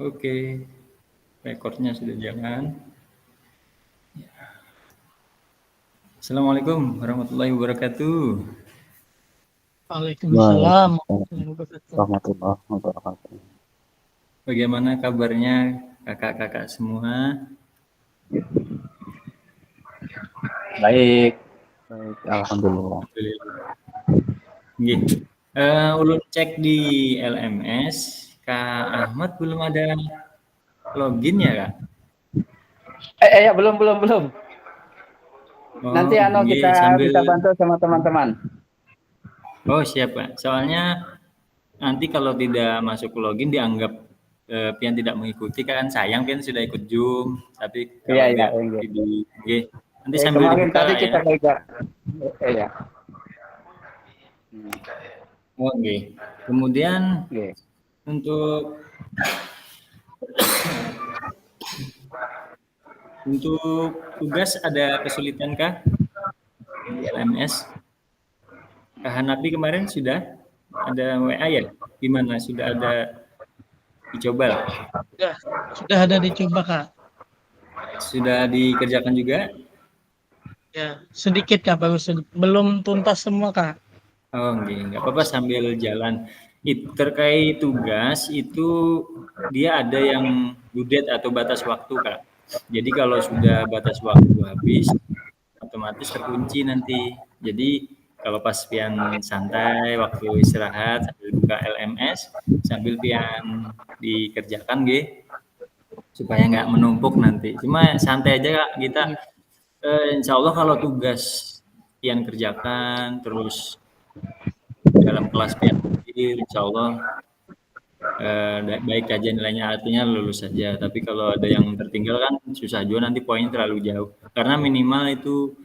Oke, rekornya sudah jalan. Assalamualaikum warahmatullahi wabarakatuh. Waalaikumsalam warahmatullahi wabarakatuh. Warahmatullahi wabarakatuh. Bagaimana kabarnya kakak-kakak semua? Baik, alhamdulillah. Nggih. Ulun cek di LMS, Kak Ahmad belum ada login ya, Kak? Ya, belum. Oh, Nanti nggih, kita sambil bisa bantu sama teman-teman. Oh, siap, Pak. Soalnya nanti kalau tidak masuk login dianggap pian tidak mengikuti kan sayang pian sudah ikut Zoom, tapi kalau Iya, dia iya. di nggih, nanti sambil Kemarin dibuka tadi Kak ya. kita juga. Ya. Oh, nggih. Kemudian Oke. untuk tugas ada kesulitan kah di LMS? Kak Hanapi kemarin sudah ada WA ya? Gimana? Sudah ada dicoba lah? Sudah ada dicoba, Kak. Sudah dikerjakan juga? Ya, sedikit Kak, belum tuntas semua, Kak. Oh, nggak apa-apa sambil jalan. Terkait tugas itu dia ada yang due date atau batas waktu, Kak. Jadi kalau sudah batas waktu habis, otomatis terkunci nanti. Jadi kalau pas pian santai, waktu istirahat, sambil buka LMS, sambil pian dikerjakan, supaya nggak menumpuk nanti. Cuma santai aja, Kak. Kita insya Allah kalau tugas pian kerjakan, terus dalam kelas pian insya Allah baik aja nilainya, artinya lulus saja. Tapi kalau ada yang tertinggal kan susah juga, nanti poinnya terlalu jauh. Karena minimal itu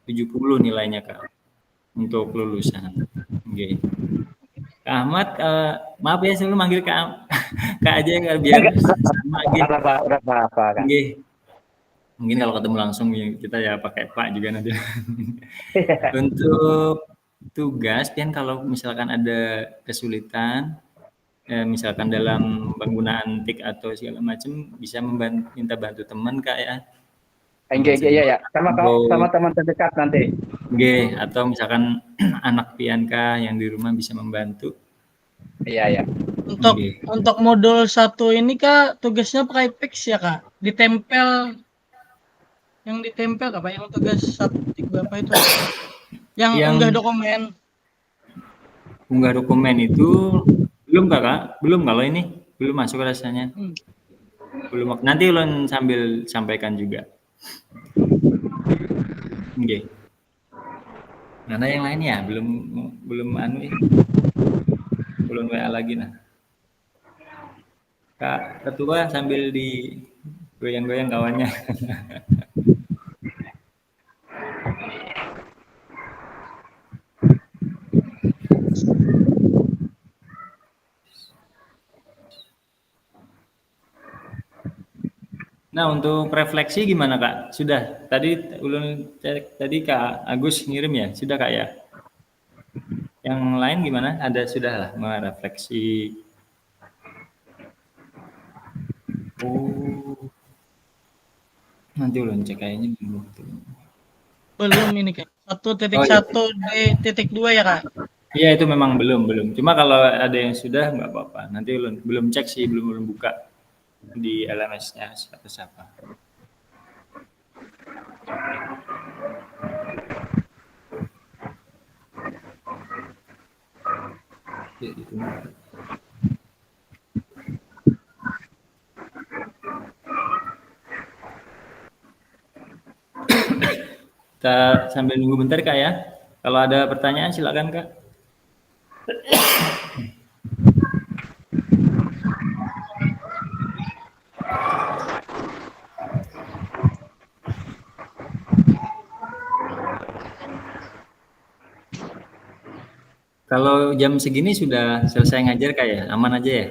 70 nilainya, Kak, untuk lulusan. Oke. Kak Ahmad, maaf ya selalu manggil Kak, Kak aja ya biar sama gitu. Berapa kan? Mungkin kalau ketemu langsung kita ya pakai Pak juga nanti. Untuk tugas kan kalau misalkan ada kesulitan, misalkan dalam penggunaan tik atau segala macam bisa minta bantu teman Kak ya. Iya. Sama teman terdekat nanti. Atau misalkan anak pianka yang di rumah bisa membantu. Iya. Untuk modul 1 ini Kak, tugasnya pakai Pix ya, Kak? Yang ditempel apa yang tugas 1 berapa itu? Yang unggah dokumen. Unggah dokumen itu belum Kakak, belum kalau ini belum masuk rasanya. Belum, nanti ulun sambil sampaikan juga. Nggih. Karena yang lain ya belum anu ya. Belum WA lagi nah. Kak Ketua sambil di goyang-goyang kawannya. Nah, untuk refleksi gimana Kak? Sudah. Tadi ulun cek tadi Kak Agus ngirim ya. Sudah Kak ya? Yang lain gimana? Ada sudah lah merefleksi. Oh. Nanti ulun cek kayaknya belum. Belum ini Kak. 1.1 D.2 ya, Kak? Iya, itu memang belum. Cuma kalau ada yang sudah nggak apa-apa. Nanti ulun belum cek sih, belum buka di LMS-nya siapa. Ya, gitu. Kita sambil nunggu bentar Kak ya. Kalau ada pertanyaan silakan Kak. Kalau jam segini sudah selesai ngajar Kak ya? Aman aja ya?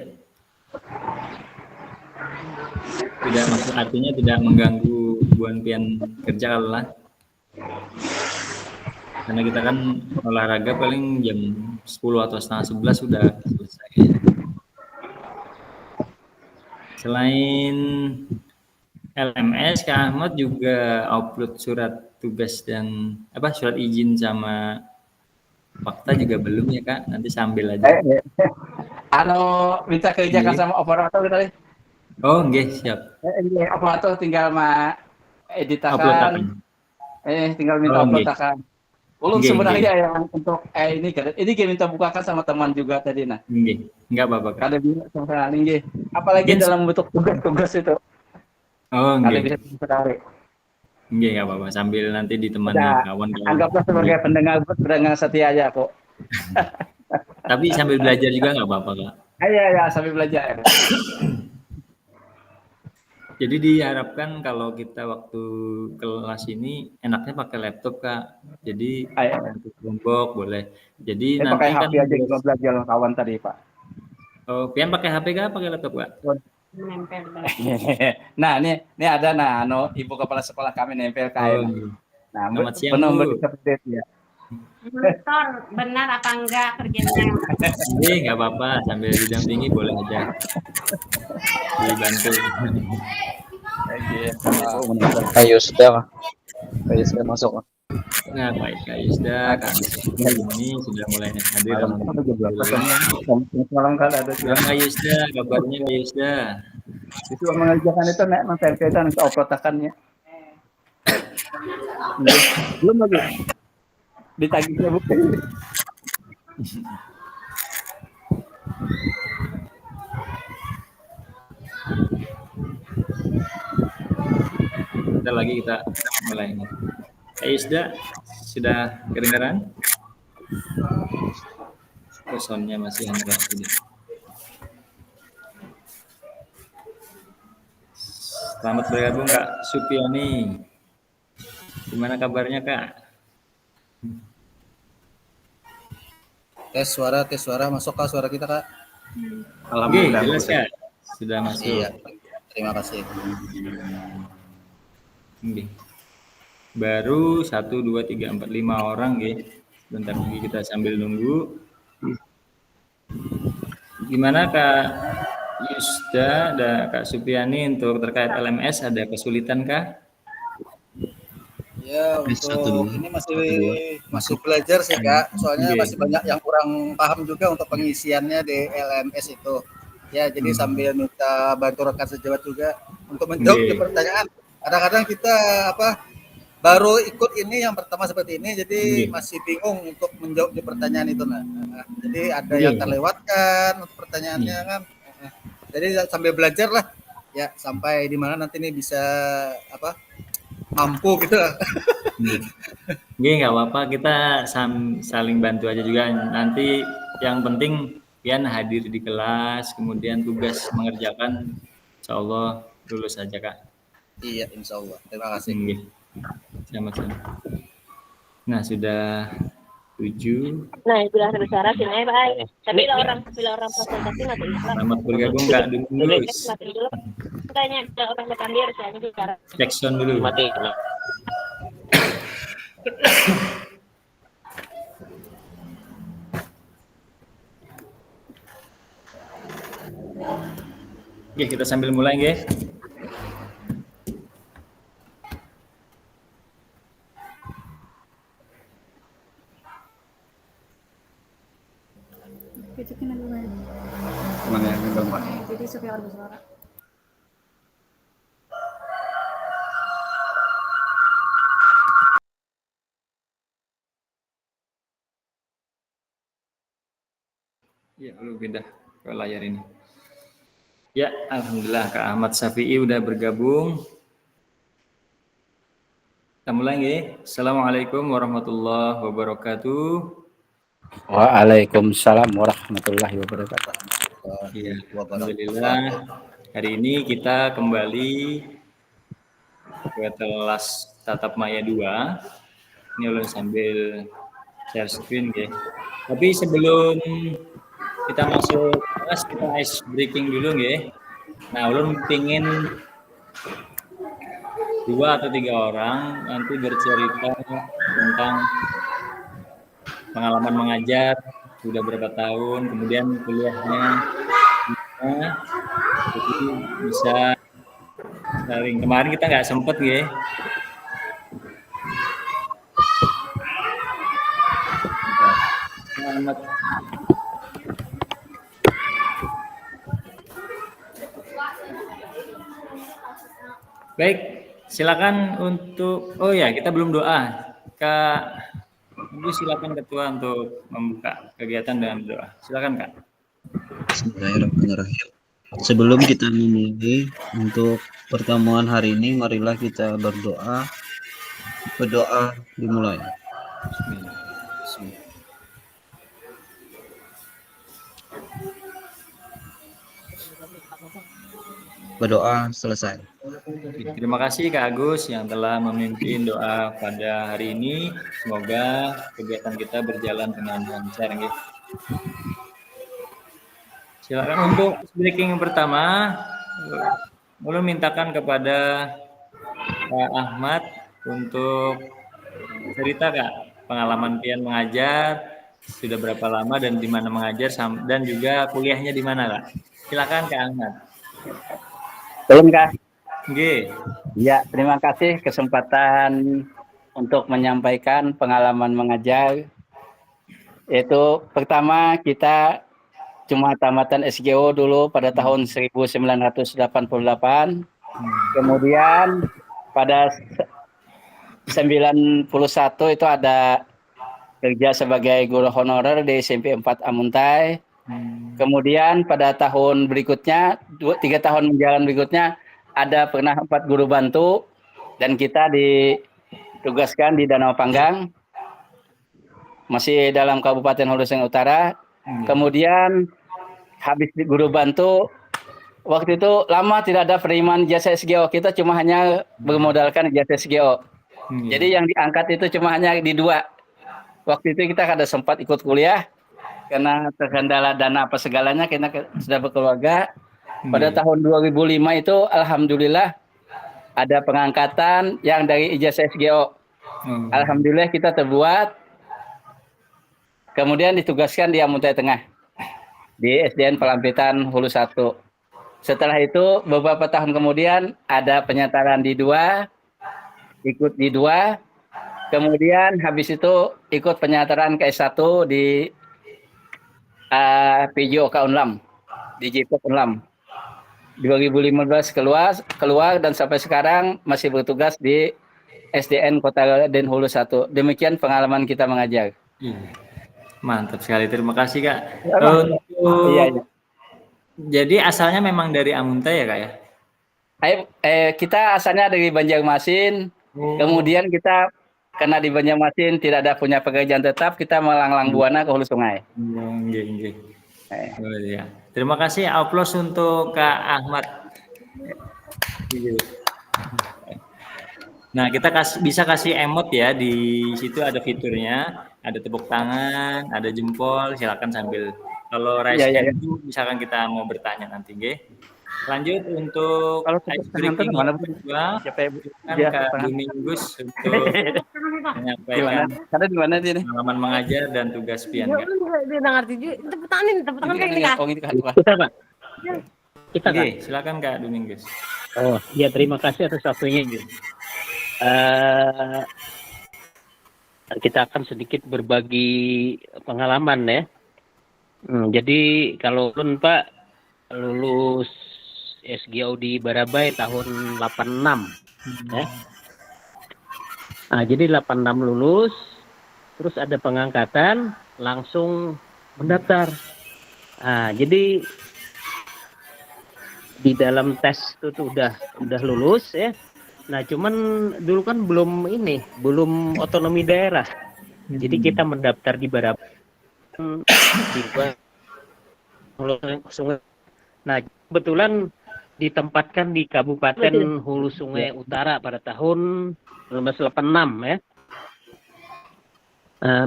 Tidak, maksud artinya tidak mengganggu buan pian kerja lah. Karena kita kan olahraga paling jam 10 atau setengah 11 sudah selesai. Selain LMS, Kak Ahmad juga upload surat tugas dan surat izin sama fakta juga belum ya Kak? Nanti sambil aja. Minta kerjakan sama operator tadi. Oh, nggih, siap. Operator tinggal Upload editakan. akan. Tinggal minta upload akan. Ulun Nggih, sebenarnya yang untuk ini minta bukakan sama teman juga tadi nah. Nggih, enggak apa-apa Kak. Kada bisa sama nggih. Apalagi dalam bentuk tugas-tugas itu. Oh, Kada nggih. bisa sekali. Nggih, enggak apa-apa. Sambil nanti ditemani kawan-kawan. Anggaplah sebagai pendengar setia aja kok. Tapi sambil belajar juga enggak apa-apa Kak. Iya, sambil belajar. Jadi diharapkan kalau kita waktu kelas ini enaknya pakai laptop Kak. Jadi untuk kelompok boleh. Jadi nanti pakai kan HP aja juga belajar kawan tadi Pak. Oh, Pian pakai HP Kak, pakai laptop Kak? Nempel. Nah, ini ada ibu kepala sekolah kami nempel kayak. Nah, selamat siang Bu. Bu. Ya. Monitor benar apa enggak kerjanya? Nggak apa-apa, sambil didampingi boleh aja. Dibantu. Kak Yusda masuk. Nah, baik Kak Yusda, Kak ini sudah mulai hadir. Malam kali ada Kak Yusda, kabarnya Kak Yusda? Itu mengerjakan itu mentempelkan untuk oprotakannya. Belum lagi. Ditagihnya bukan. Bentar lagi kita mulai. Kak Yusda, sudah kedengaran? Soundnya masih hangat ini. Selamat bergabung Kak Supiani. Gimana kabarnya Kak? Tes suara masuk Kak suara kita Kak. Alhamdulillah jelas Kak. Sudah masuk. Iya. Terima kasih. Baru 1, 2, 3, 4, 5 orang ya. Bentar lagi kita sambil nunggu. Gimana Kak Yusda dan Kak Supiani untuk terkait LMS ada kesulitan kah? Ya, untuk ini masih belajar sih Kak. Soalnya masih banyak yang kurang paham juga untuk pengisiannya di LMS itu. Ya, jadi sambil minta bantu rekan sejawat juga untuk menjawab pertanyaan. Kadang-kadang kita baru ikut ini yang pertama seperti ini, jadi masih bingung untuk menjawab di pertanyaan itu jadi ada yang terlewatkan untuk pertanyaannya kan. Jadi sambil belajar lah ya sampai di mana nanti ini bisa mampu gitu. Nggak apa-apa, kita saling bantu aja juga. Nanti yang penting Pian hadir di kelas, kemudian tugas mengerjakan, insya Allah lulus aja Kak. Iya, insya Allah. Terima kasih. Sama-sama. Nah, sudah 7. Nah, bila berbicara sini baik. Tapi bila orang presentasi mati. Selamat bergabung Kak dulu. Kayaknya ada orang berkandir saya bicara. Cek sound dulu. Mati. Oke, kita sambil mulai ya. Mana yang belum Pak? Jadi supaya orang bersuara. Ya, lu pindah ke layar ini. Ya, alhamdulillah Kak Ahmad Syafi'i udah bergabung. Kita mulai ya. Assalamualaikum warahmatullahi wabarakatuh. Waalaikumsalam warahmatullahi wabarakatuh. Ya, alhamdulillah. Hari ini kita kembali ke kelas Tatap Maya 2. Ini ulun sambil share screen ya. Tapi sebelum kita masuk kelas, kita ice breaking dulu ya. Nah, ulun pingin 2 atau 3 orang nanti bercerita tentang pengalaman mengajar sudah berapa tahun, kemudian kuliahnya Jadi bisa sharing. Kemarin kita nggak sempet ya. Selamat. Baik, silakan untuk oh ya kita belum doa. Kak Ibu silakan Ketua untuk membuka kegiatan dengan doa. Silakan Kak. Bismillahirrahmanirrahim. Sebelum kita memulai untuk pertemuan hari ini, marilah kita berdoa. Berdoa dimulai. Bismillah. Bismillah. Berdoa selesai. Terima kasih Kak Agus yang telah memimpin doa pada hari ini. Semoga kegiatan kita berjalan dengan lancar. Gitu. Silakan untuk breaking yang pertama, boleh mintakan kepada Kak Ahmad untuk cerita Kak pengalaman pian mengajar, sudah berapa lama dan di mana mengajar dan juga kuliahnya di mana Kak? Silakan Kak Ahmad. Belum Kak? Oke. Ya, terima kasih kesempatan untuk menyampaikan pengalaman mengajar. Yaitu pertama kita cuma tamatan SGO dulu pada tahun 1988. Kemudian pada 91 itu ada kerja sebagai guru honorer di SMP 4 Amuntai. Kemudian pada tahun berikutnya, 3 tahun menjalan berikutnya, ada pernah 4 guru bantu dan kita ditugaskan di Danau Panggang, masih dalam Kabupaten Hulu Sungai Utara. Kemudian habis di guru bantu, waktu itu lama tidak ada penerimaan jasa SGO, kita cuma hanya bermodalkan jasa SGO. Jadi yang diangkat itu cuma hanya di 2. Waktu itu kita kada sempat ikut kuliah karena terkendala dana apa segalanya, kita sudah berkeluarga. Pada tahun 2005 itu alhamdulillah ada pengangkatan yang dari ijazah SGO. Alhamdulillah kita terbuat. Kemudian ditugaskan di Amuntai Tengah di SDN Pelampitan Hulu 1. Setelah itu beberapa tahun kemudian ada penyataran di 2, ikut di 2. Kemudian habis itu ikut penyataran ke S1 di PJOK Unlam, di JPOK Unlam. 2015 keluar dan sampai sekarang masih bertugas di SDN Kota Den Hulu 1. Demikian pengalaman kita mengajar. Mantap sekali, terima kasih Kak. Iya. Jadi asalnya memang dari Amuntai ya Kak ya? Kita asalnya dari Banjarmasin, kemudian kita karena di Banjarmasin tidak ada punya pekerjaan tetap, kita melanglang buana ke Hulu Sungai. Ya. Terima kasih, aplaus untuk Kak Ahmad. Nah, kita bisa kasih emot ya, di situ ada fiturnya, ada tepuk tangan, ada jempol, silakan sambil kalau raise hand itu misalkan kita mau bertanya nanti, nggih. Lanjut untuk ice breaking kedua, Kak Domingus untuk menyampaikan pengalaman mengajar dan tugas pian. Dia ngerti juga. Tepuk tangan kayak gini Kak. Kita Pak. Kita Kak. Silakan Kak Domingus. Oh, ya terima kasih atas waktunya. Kita akan sedikit berbagi pengalaman ya. Jadi kalau Pak lulus SGO di Barabai tahun 86 ya. Nah, jadi 86 lulus, terus ada pengangkatan, langsung mendaftar. Nah, jadi di dalam tes itu tuh udah lulus ya. Nah, cuman dulu kan belum otonomi daerah. Jadi kita mendaftar di Barabai di Sungai. Nah, kebetulan ditempatkan di Kabupaten Hulu Sungai Utara pada tahun 1986 ya.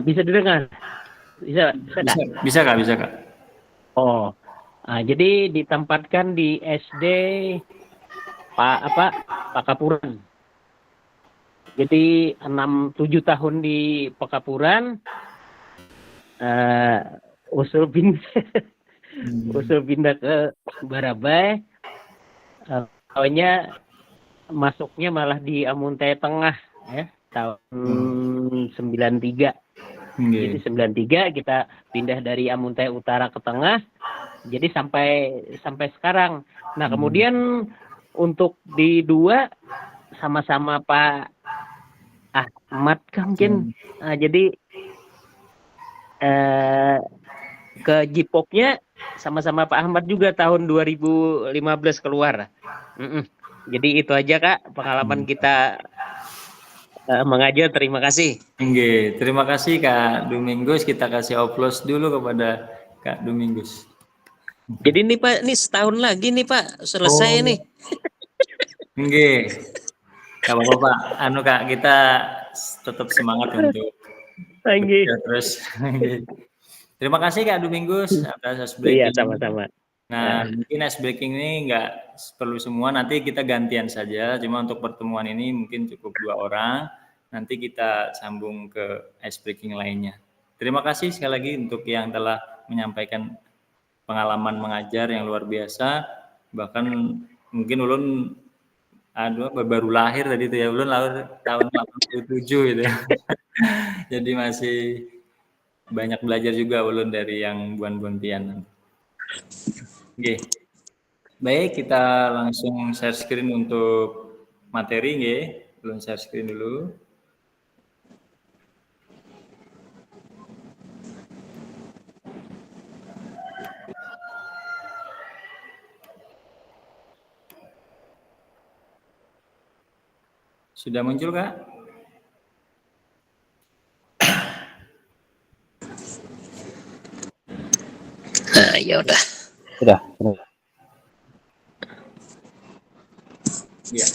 Bisa didengar? Bisa Kak. Oh. Nah, jadi ditempatkan di SD Pakapuran. Jadi 7 tahun di Pakapuran, usul pindah ke Barabai. Awalnya masuknya malah di Amuntai Tengah ya tahun 93. Jadi 93 kita pindah dari Amuntai Utara ke Tengah. Jadi sampai sekarang. Nah, kemudian untuk di 2 sama-sama Pak Ahmad kan mungkin. Jadi ke Jipopnya sama-sama Pak Ahmad juga tahun 2015 keluar. Jadi itu aja Kak pengalaman kita mengajar. Terima kasih. Terima kasih Kak Domingus. Kita kasih applause dulu kepada Kak Domingus. Jadi nih Pak, ini setahun lagi nih Pak selesai nih. Gak apa-apa Pak. Kak, kita tetap semangat untuk terus. Terima kasih Kak Domingus atas ice breaking. Iya, sama-sama. Nah, mungkin ice breaking ini nggak perlu semua, nanti kita gantian saja. Cuma untuk pertemuan ini mungkin cukup 2 orang. Nanti kita sambung ke ice breaking lainnya. Terima kasih sekali lagi untuk yang telah menyampaikan pengalaman mengajar yang luar biasa. Bahkan mungkin Ulun baru lahir tadi itu ya, Ulun lahir tahun 87 gitu ya. Jadi masih banyak belajar juga Ulun dari yang Buan Pian. Baik, kita langsung share screen untuk materi Ulun share screen dulu. Sudah muncul Kak? Ya udah. Sudah. Ya.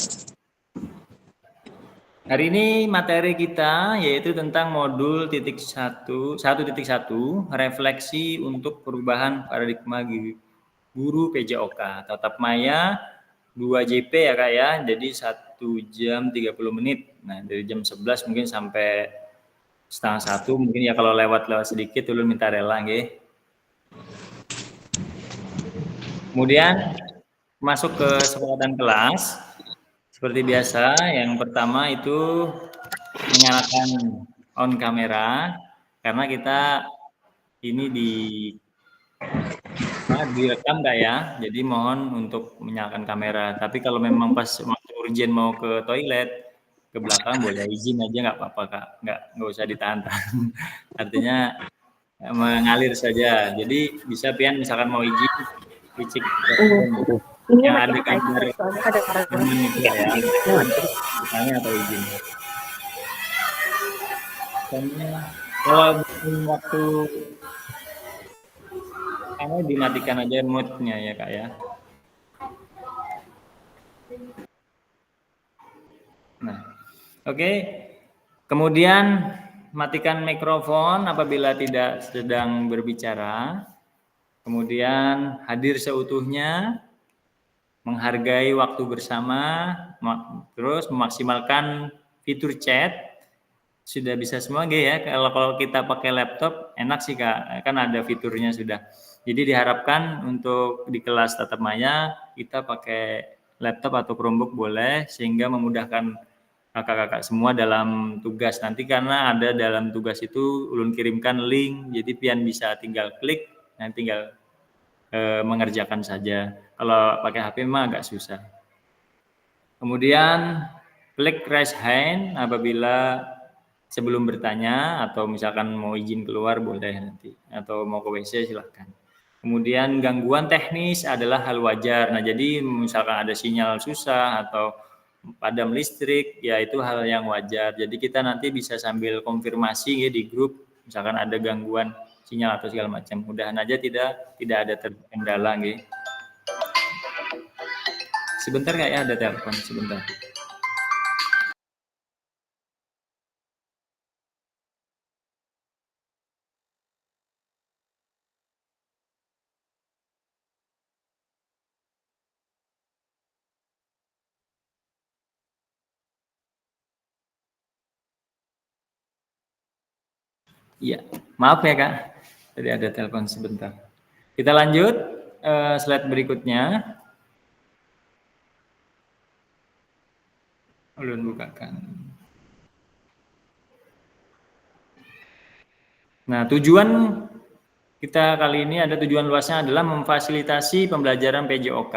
Hari ini materi kita yaitu tentang modul 1.1 refleksi untuk perubahan paradigma guru PJOK tatap maya 2 JP ya Kak ya. Jadi 1 jam 30 menit. Nah, dari jam 11 mungkin sampai setengah 1 mungkin ya, kalau lewat sedikit Ulun minta rela nggih. Kemudian masuk ke kesepakatan kelas. Seperti biasa, yang pertama itu menyalakan on kamera karena kita ini direkam Kak ya. Jadi mohon untuk menyalakan kamera. Tapi kalau memang pas waktu urgent mau ke toilet ke belakang boleh izin aja, nggak apa-apa Kak. Nggak usah ditahan-tahan. Artinya mengalir saja. Jadi bisa pian misalkan mau izin dicek yang ada gambar itu ya, misalnya atau izin. Kalau waktu kamu dimatikan aja mute-nya ya Kak ya. Nah, oke. Kemudian matikan mikrofon apabila tidak sedang berbicara. Kemudian hadir seutuhnya, menghargai waktu bersama, terus memaksimalkan fitur chat. Sudah bisa semua ya. Kalau kita pakai laptop enak sih Kak, kan ada fiturnya sudah. Jadi diharapkan untuk di kelas tatap maya kita pakai laptop atau Chromebook boleh, sehingga memudahkan kakak-kakak semua dalam tugas. Nanti karena ada dalam tugas itu Ulun kirimkan link, jadi pian bisa tinggal klik, nanti tinggal mengerjakan saja. Kalau pakai HP memang agak susah. Kemudian klik raise hand apabila sebelum bertanya atau misalkan mau izin keluar boleh nanti, atau mau ke WC silahkan. Kemudian gangguan teknis adalah hal wajar. Nah, jadi misalkan ada sinyal susah atau padam listrik, ya itu hal yang wajar. Jadi kita nanti bisa sambil konfirmasi ya di grup, misalkan ada gangguan sinyal atau segala macam. Mudahan aja tidak ada terkendala nggih. Sebentar Kak ya, ada telepon sebentar. Iya, maaf ya Kak. Tadi ada telepon sebentar. Kita lanjut slide berikutnya. Ulun bukakan. Nah, tujuan kita kali ini ada tujuan luasnya adalah memfasilitasi pembelajaran PJOK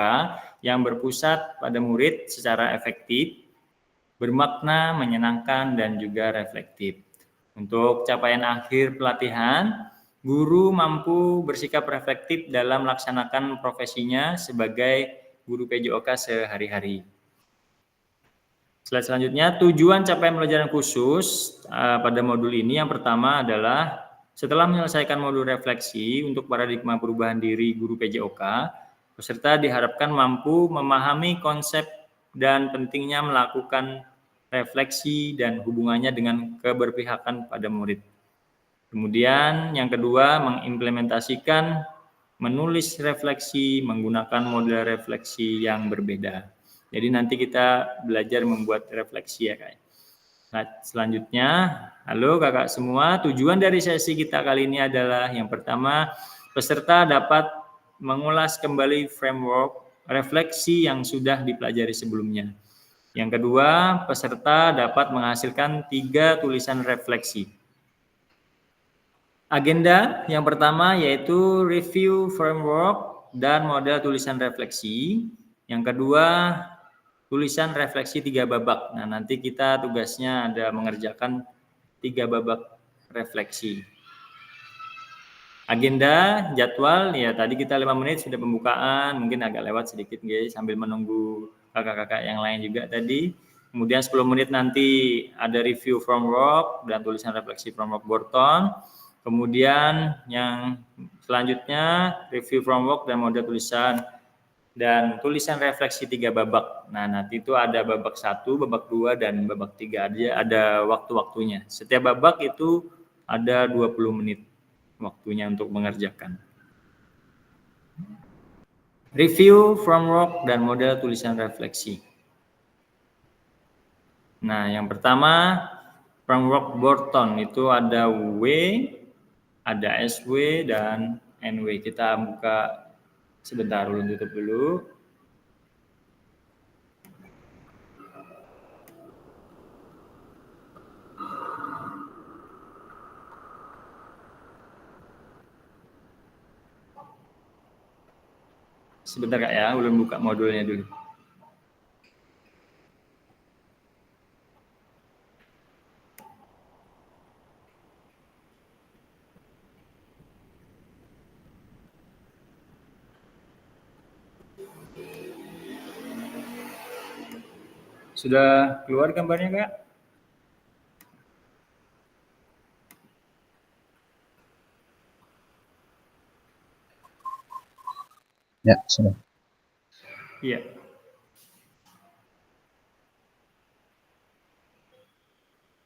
yang berpusat pada murid secara efektif, bermakna, menyenangkan, dan juga reflektif. Untuk capaian akhir pelatihan, guru mampu bersikap reflektif dalam melaksanakan profesinya sebagai guru PJOK sehari-hari. Slide selanjutnya, tujuan capaian pembelajaran khusus pada modul ini yang pertama adalah setelah menyelesaikan modul refleksi untuk paradigma perubahan diri guru PJOK, peserta diharapkan mampu memahami konsep dan pentingnya melakukan refleksi dan hubungannya dengan keberpihakan pada murid. Kemudian yang kedua, mengimplementasikan menulis refleksi menggunakan model refleksi yang berbeda. Jadi nanti kita belajar membuat refleksi ya Kak. Nah, selanjutnya, halo Kakak semua, tujuan dari sesi kita kali ini adalah yang pertama, peserta dapat mengulas kembali framework refleksi yang sudah dipelajari sebelumnya. Yang kedua, peserta dapat menghasilkan 3 tulisan refleksi. Agenda yang pertama yaitu review framework dan model tulisan refleksi. Yang kedua, tulisan refleksi 3 babak. Nah, nanti kita tugasnya ada mengerjakan 3 babak refleksi. Agenda, jadwal, ya tadi kita 5 menit sudah pembukaan, mungkin agak lewat sedikit guys, sambil menunggu kakak-kakak yang lain juga tadi. Kemudian 10 menit nanti ada review framework dan tulisan refleksi framework Borton. Kemudian yang selanjutnya review framework dan model tulisan dan tulisan refleksi 3 babak. Nah, nanti itu ada babak 1, babak 2, dan babak 3 aja, ada waktu-waktunya. Setiap babak itu ada 20 menit waktunya untuk mengerjakan. Review framework dan model tulisan refleksi. Nah, yang pertama framework Borton itu ada W, ada SW, dan NW. Kita buka sebentar, ulun tutup dulu. Sebentar Kak ya, ulun buka modulnya dulu. Sudah keluar gambarnya Kak? Ya, sudah. Iya.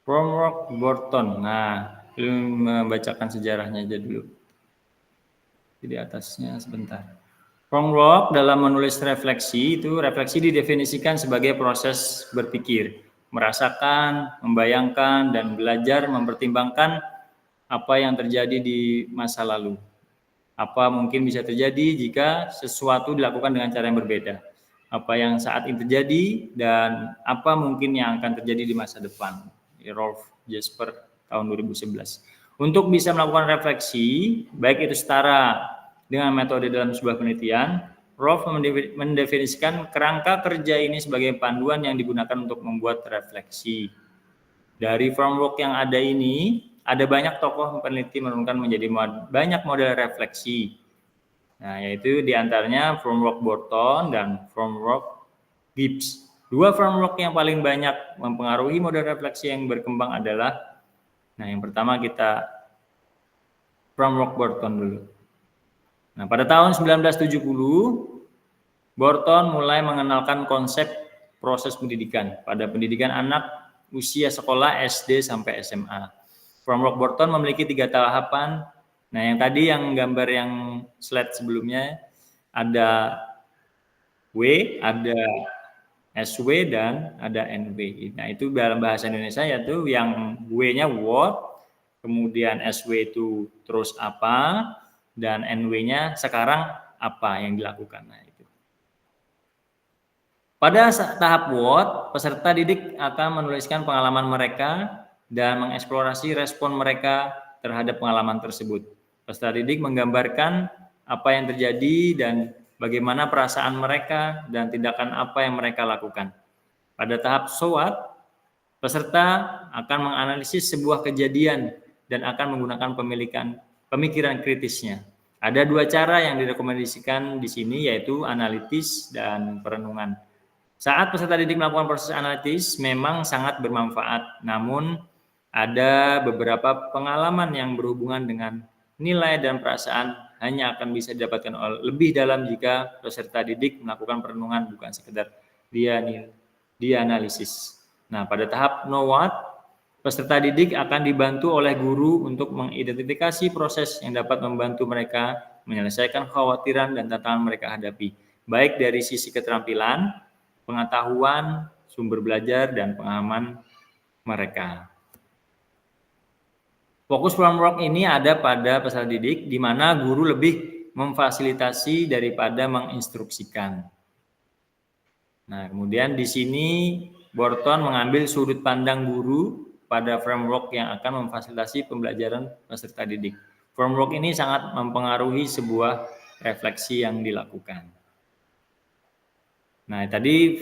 Framework Borton. Nah, belum membacakan sejarahnya aja dulu. Di atasnya sebentar. Framework dalam menulis refleksi itu refleksi didefinisikan sebagai proses berpikir, merasakan, membayangkan, dan belajar mempertimbangkan apa yang terjadi di masa lalu. Apa mungkin bisa terjadi jika sesuatu dilakukan dengan cara yang berbeda. Apa yang saat ini terjadi dan apa mungkin yang akan terjadi di masa depan. Rolf Jasper tahun 2011. Untuk bisa melakukan refleksi, baik itu setara dengan metode dalam sebuah penelitian, Rolf mendefinisikan kerangka kerja ini sebagai panduan yang digunakan untuk membuat refleksi. Dari framework yang ada ini, ada banyak tokoh peneliti menurunkan menjadi banyak model refleksi. Nah, yaitu diantaranya framework Borton dan framework Gibbs. 2 framework yang paling banyak mempengaruhi model refleksi yang berkembang adalah, nah yang pertama kita framework Borton dulu. Nah, pada tahun 1970, Borton mulai mengenalkan konsep proses pendidikan pada pendidikan anak usia sekolah SD sampai SMA. Framework Borton memiliki 3 tahapan. Nah, yang tadi yang gambar yang slide sebelumnya ada W, ada SW, dan ada NW. Nah, itu dalam bahasa Indonesia yaitu yang W-nya what, kemudian SW itu terus apa, dan NW-nya sekarang apa yang dilakukan. Nah, itu. Pada tahap WOT, peserta didik akan menuliskan pengalaman mereka dan mengeksplorasi respon mereka terhadap pengalaman tersebut. Peserta didik menggambarkan apa yang terjadi dan bagaimana perasaan mereka dan tindakan apa yang mereka lakukan. Pada tahap SWOT, peserta akan menganalisis sebuah kejadian dan akan menggunakan pemikiran kritisnya. Ada 2 cara yang direkomendasikan di sini, yaitu analitis dan perenungan. Saat peserta didik melakukan proses analitis memang sangat bermanfaat, namun ada beberapa pengalaman yang berhubungan dengan nilai dan perasaan hanya akan bisa didapatkan lebih dalam jika peserta didik melakukan perenungan, bukan sekedar dianalisis. Nah, pada tahap NOWAT, peserta didik akan dibantu oleh guru untuk mengidentifikasi proses yang dapat membantu mereka menyelesaikan kekhawatiran dan tantangan mereka hadapi, baik dari sisi keterampilan, pengetahuan, sumber belajar, dan pengalaman mereka. Fokus framework ini ada pada peserta didik, di mana guru lebih memfasilitasi daripada menginstruksikan. Nah, kemudian di sini Borton mengambil sudut pandang guru pada framework yang akan memfasilitasi pembelajaran peserta didik. Framework ini sangat mempengaruhi sebuah refleksi yang dilakukan. Nah, tadi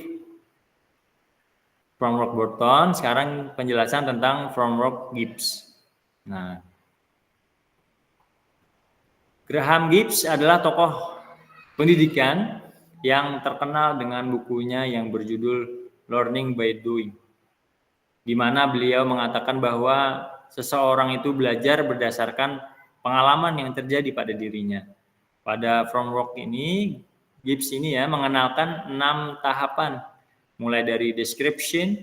framework Borton, sekarang penjelasan tentang framework Gibbs. Nah, Graham Gibbs adalah tokoh pendidikan yang terkenal dengan bukunya yang berjudul Learning by Doing, di mana beliau mengatakan bahwa seseorang itu belajar berdasarkan pengalaman yang terjadi pada dirinya. Pada framework ini, Gibbs ini mengenalkan 6 tahapan, mulai dari description,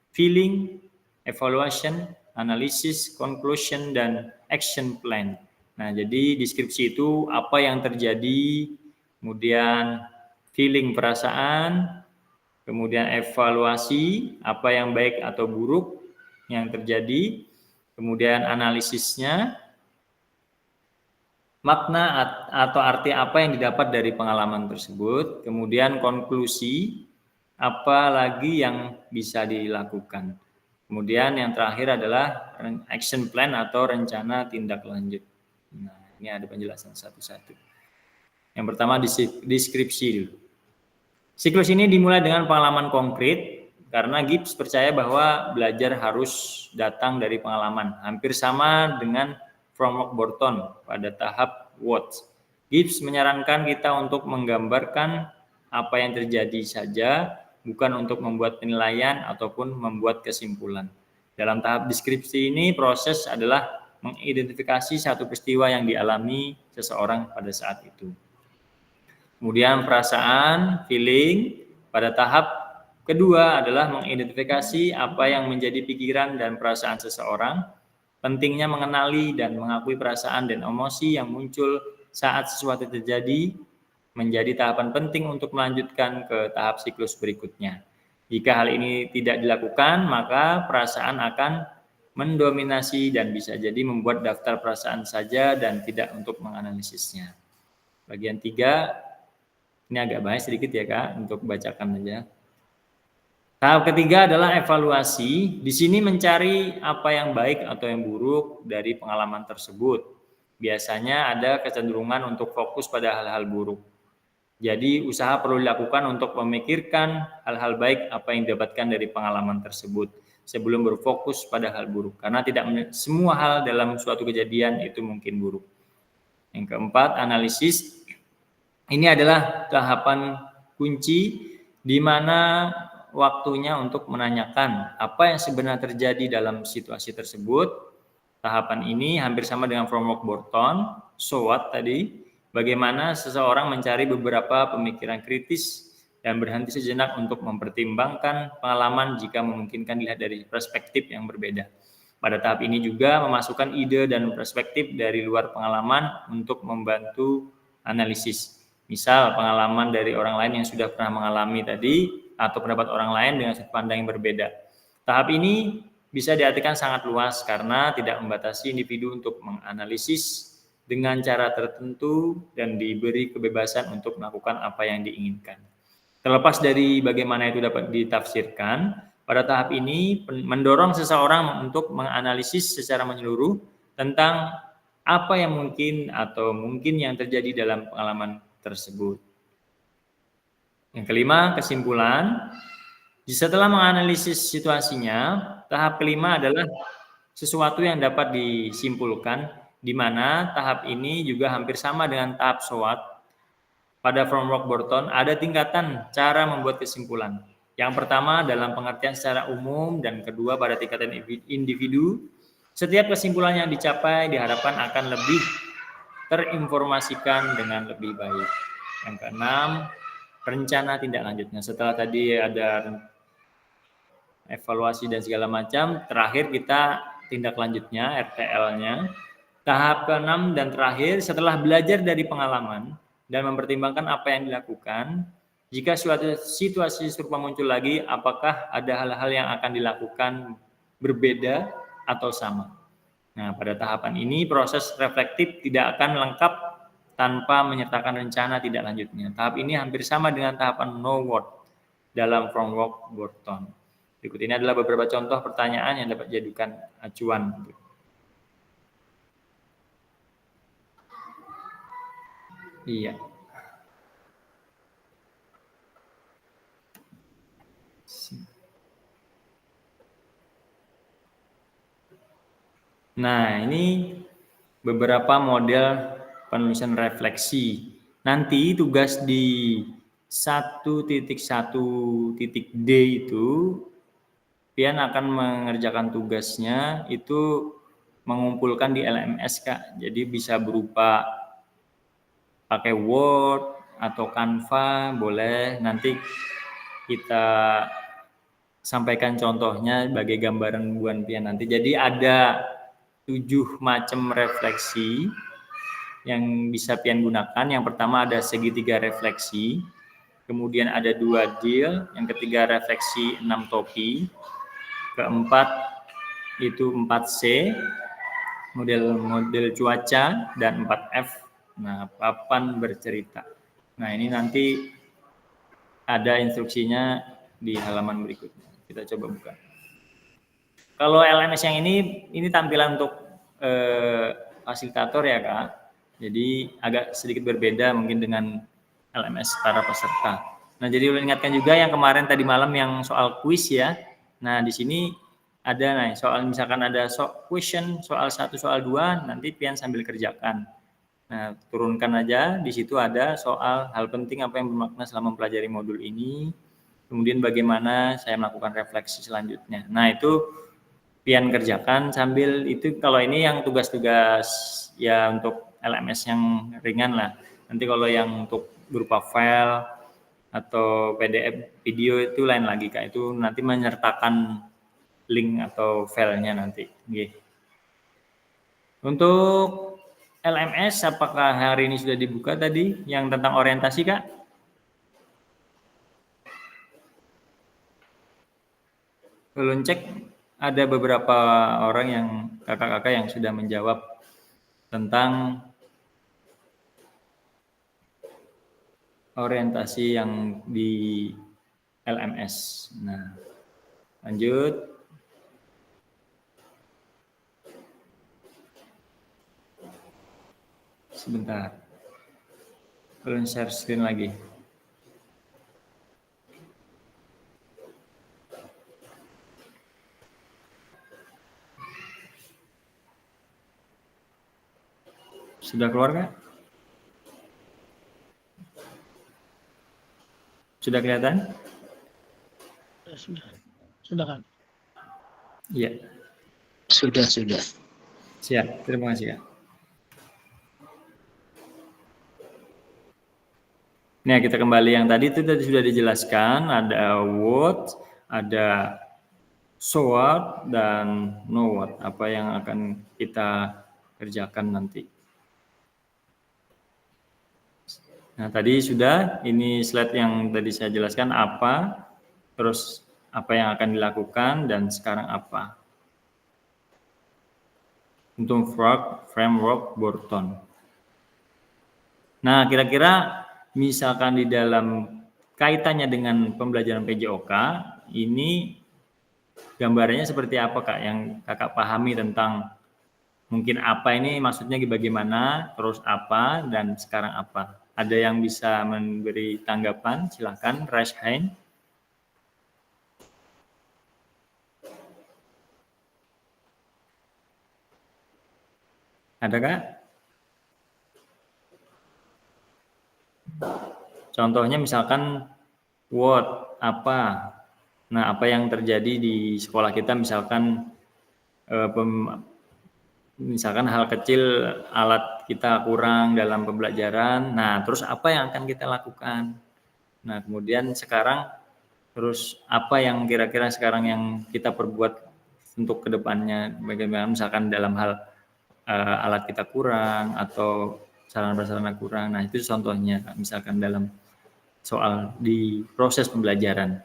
feeling, evaluation, analysis, conclusion, dan action plan. Nah, jadi deskripsi itu apa yang terjadi, kemudian feeling perasaan, kemudian evaluasi apa yang baik atau buruk yang terjadi, kemudian analisisnya, makna atau arti apa yang didapat dari pengalaman tersebut, kemudian konklusi, apa lagi yang bisa dilakukan. Kemudian yang terakhir adalah action plan atau rencana tindak lanjut. Nah, ini ada penjelasan satu-satu. Yang pertama deskripsi dulu. Siklus ini dimulai dengan pengalaman konkret, karena Gibbs percaya bahwa belajar harus datang dari pengalaman, hampir sama dengan framework Borton pada tahap WOT. Gibbs menyarankan kita untuk menggambarkan apa yang terjadi saja, bukan untuk membuat penilaian ataupun membuat kesimpulan. Dalam tahap deskripsi ini, proses adalah mengidentifikasi satu peristiwa yang dialami seseorang pada saat itu. Kemudian perasaan, feeling, pada tahap kedua adalah mengidentifikasi apa yang menjadi pikiran dan perasaan seseorang. Pentingnya mengenali dan mengakui perasaan dan emosi yang muncul saat sesuatu terjadi menjadi tahapan penting untuk melanjutkan ke tahap siklus berikutnya. Jika hal ini tidak dilakukan, maka perasaan akan mendominasi dan bisa jadi membuat daftar perasaan saja dan tidak untuk menganalisisnya. Bagian 3, ini agak banyak sedikit ya Kak, untuk bacakan aja. Tahap ketiga adalah evaluasi. Di sini mencari apa yang baik atau yang buruk dari pengalaman tersebut. Biasanya ada kecenderungan untuk fokus pada hal-hal buruk. Jadi usaha perlu dilakukan untuk memikirkan hal-hal baik apa yang didapatkan dari pengalaman tersebut sebelum berfokus pada hal buruk. Karena tidak semua hal dalam suatu kejadian itu mungkin buruk. Yang keempat, analisis. Ini adalah tahapan kunci di mana waktunya untuk menanyakan apa yang sebenarnya terjadi dalam situasi tersebut. Tahapan ini hampir sama dengan framework Borton, SWOT tadi, bagaimana seseorang mencari beberapa pemikiran kritis dan berhenti sejenak untuk mempertimbangkan pengalaman jika memungkinkan dilihat dari perspektif yang berbeda. Pada tahap ini juga memasukkan ide dan perspektif dari luar pengalaman untuk membantu analisis. Misal pengalaman dari orang lain yang sudah pernah mengalami tadi, atau pendapat orang lain dengan sudut pandang yang berbeda. Tahap ini bisa diartikan sangat luas karena tidak membatasi individu untuk menganalisis dengan cara tertentu dan diberi kebebasan untuk melakukan apa yang diinginkan. Terlepas dari bagaimana itu dapat ditafsirkan, pada tahap ini mendorong seseorang untuk menganalisis secara menyeluruh tentang apa yang mungkin atau mungkin yang terjadi dalam pengalaman tersebut. Yang kelima, kesimpulan. Setelah menganalisis situasinya, tahap kelima adalah sesuatu yang dapat disimpulkan, di mana tahap ini juga hampir sama dengan tahap SWOT. Pada framework Burton ada tingkatan cara membuat kesimpulan. Yang pertama dalam pengertian secara umum dan kedua pada tingkatan individu. Setiap kesimpulan yang dicapai diharapkan akan lebih terinformasikan dengan lebih baik. Yang keenam, rencana tindak lanjutnya. Setelah tadi ada evaluasi dan segala macam, terakhir kita tindak lanjutnya, RTL-nya. Tahap keenam dan terakhir, setelah belajar dari pengalaman dan mempertimbangkan apa yang dilakukan, jika suatu situasi serupa muncul lagi, apakah ada hal-hal yang akan dilakukan berbeda atau sama. Nah, pada tahapan ini proses reflektif tidak akan lengkap tanpa menyertakan rencana tidak lanjutnya. Tahap ini hampir sama dengan tahapan know what dalam framework Burton. Berikut ini adalah beberapa contoh pertanyaan yang dapat dijadikan acuan. Iya. Nah, ini beberapa model penulisan refleksi. Nanti tugas di 1.1.d itu Pian akan mengerjakan tugasnya itu mengumpulkan di LMS, Kak. Jadi bisa berupa pakai Word atau Canva, boleh. Nanti kita sampaikan contohnya sebagai gambaran buat Pian nanti. Jadi ada 7 macam refleksi yang bisa Pian gunakan. Yang pertama ada segitiga refleksi, kemudian ada 2 deal, yang ketiga refleksi 6 topi, keempat itu 4C, model cuaca, dan 4F. Nah, papan bercerita. Nah, ini nanti ada instruksinya di halaman berikutnya. Kita coba buka. Kalau LMS yang ini tampilan untuk fasilitator ya, Kak. Jadi agak sedikit berbeda mungkin dengan LMS para peserta. Nah, jadi ulun ingatkan juga yang kemarin tadi malam yang soal kuis ya. Nah, di sini ada soal misalkan ada question soal 1, soal 2, nanti Pian sambil kerjakan. Nah, turunkan aja, di situ ada soal hal penting apa yang bermakna selama mempelajari modul ini, kemudian bagaimana saya melakukan refleksi selanjutnya. Nah, itu Pian kerjakan sambil itu, kalau ini yang tugas-tugas ya untuk LMS yang ringan lah. Nanti kalau yang untuk berupa file atau PDF video itu lain lagi, Kak. Itu nanti menyertakan link atau filenya nanti. Oke. Untuk LMS, apakah hari ini sudah dibuka tadi yang tentang orientasi, Kak? Belum cek, ada beberapa orang yang kakak-kakak yang sudah menjawab tentang orientasi yang di LMS. Nah, lanjut. Sebentar. Belum share screen lagi. Sudah keluar nggak? Sudah kelihatan? Sudah kan? Iya. Sudah. Siap, terima kasih, Kak. Nah, kita kembali yang tadi itu sudah dijelaskan, ada what, ada so what, dan know what, apa yang akan kita kerjakan nanti. Nah, tadi sudah, ini slide yang tadi saya jelaskan apa, terus apa yang akan dilakukan, dan sekarang apa. Untuk framework Burton. Nah, kira-kira misalkan di dalam kaitannya dengan pembelajaran PJOK ini gambarannya seperti apa Kak yang Kakak pahami tentang mungkin apa ini maksudnya bagaimana, terus apa, dan sekarang apa? Ada yang bisa memberi tanggapan? Silakan, raise hand. Ada Kak? Contohnya misalkan Word, apa? Nah, apa yang terjadi di sekolah kita misalkan misalkan hal kecil alat kita kurang dalam pembelajaran. Nah, terus apa yang akan kita lakukan? Nah, kemudian sekarang terus apa yang kira-kira sekarang yang kita perbuat untuk kedepannya? Bagaimana misalkan dalam hal alat kita kurang atau sarana prasarana kurang. Nah, itu contohnya misalkan dalam soal di proses pembelajaran.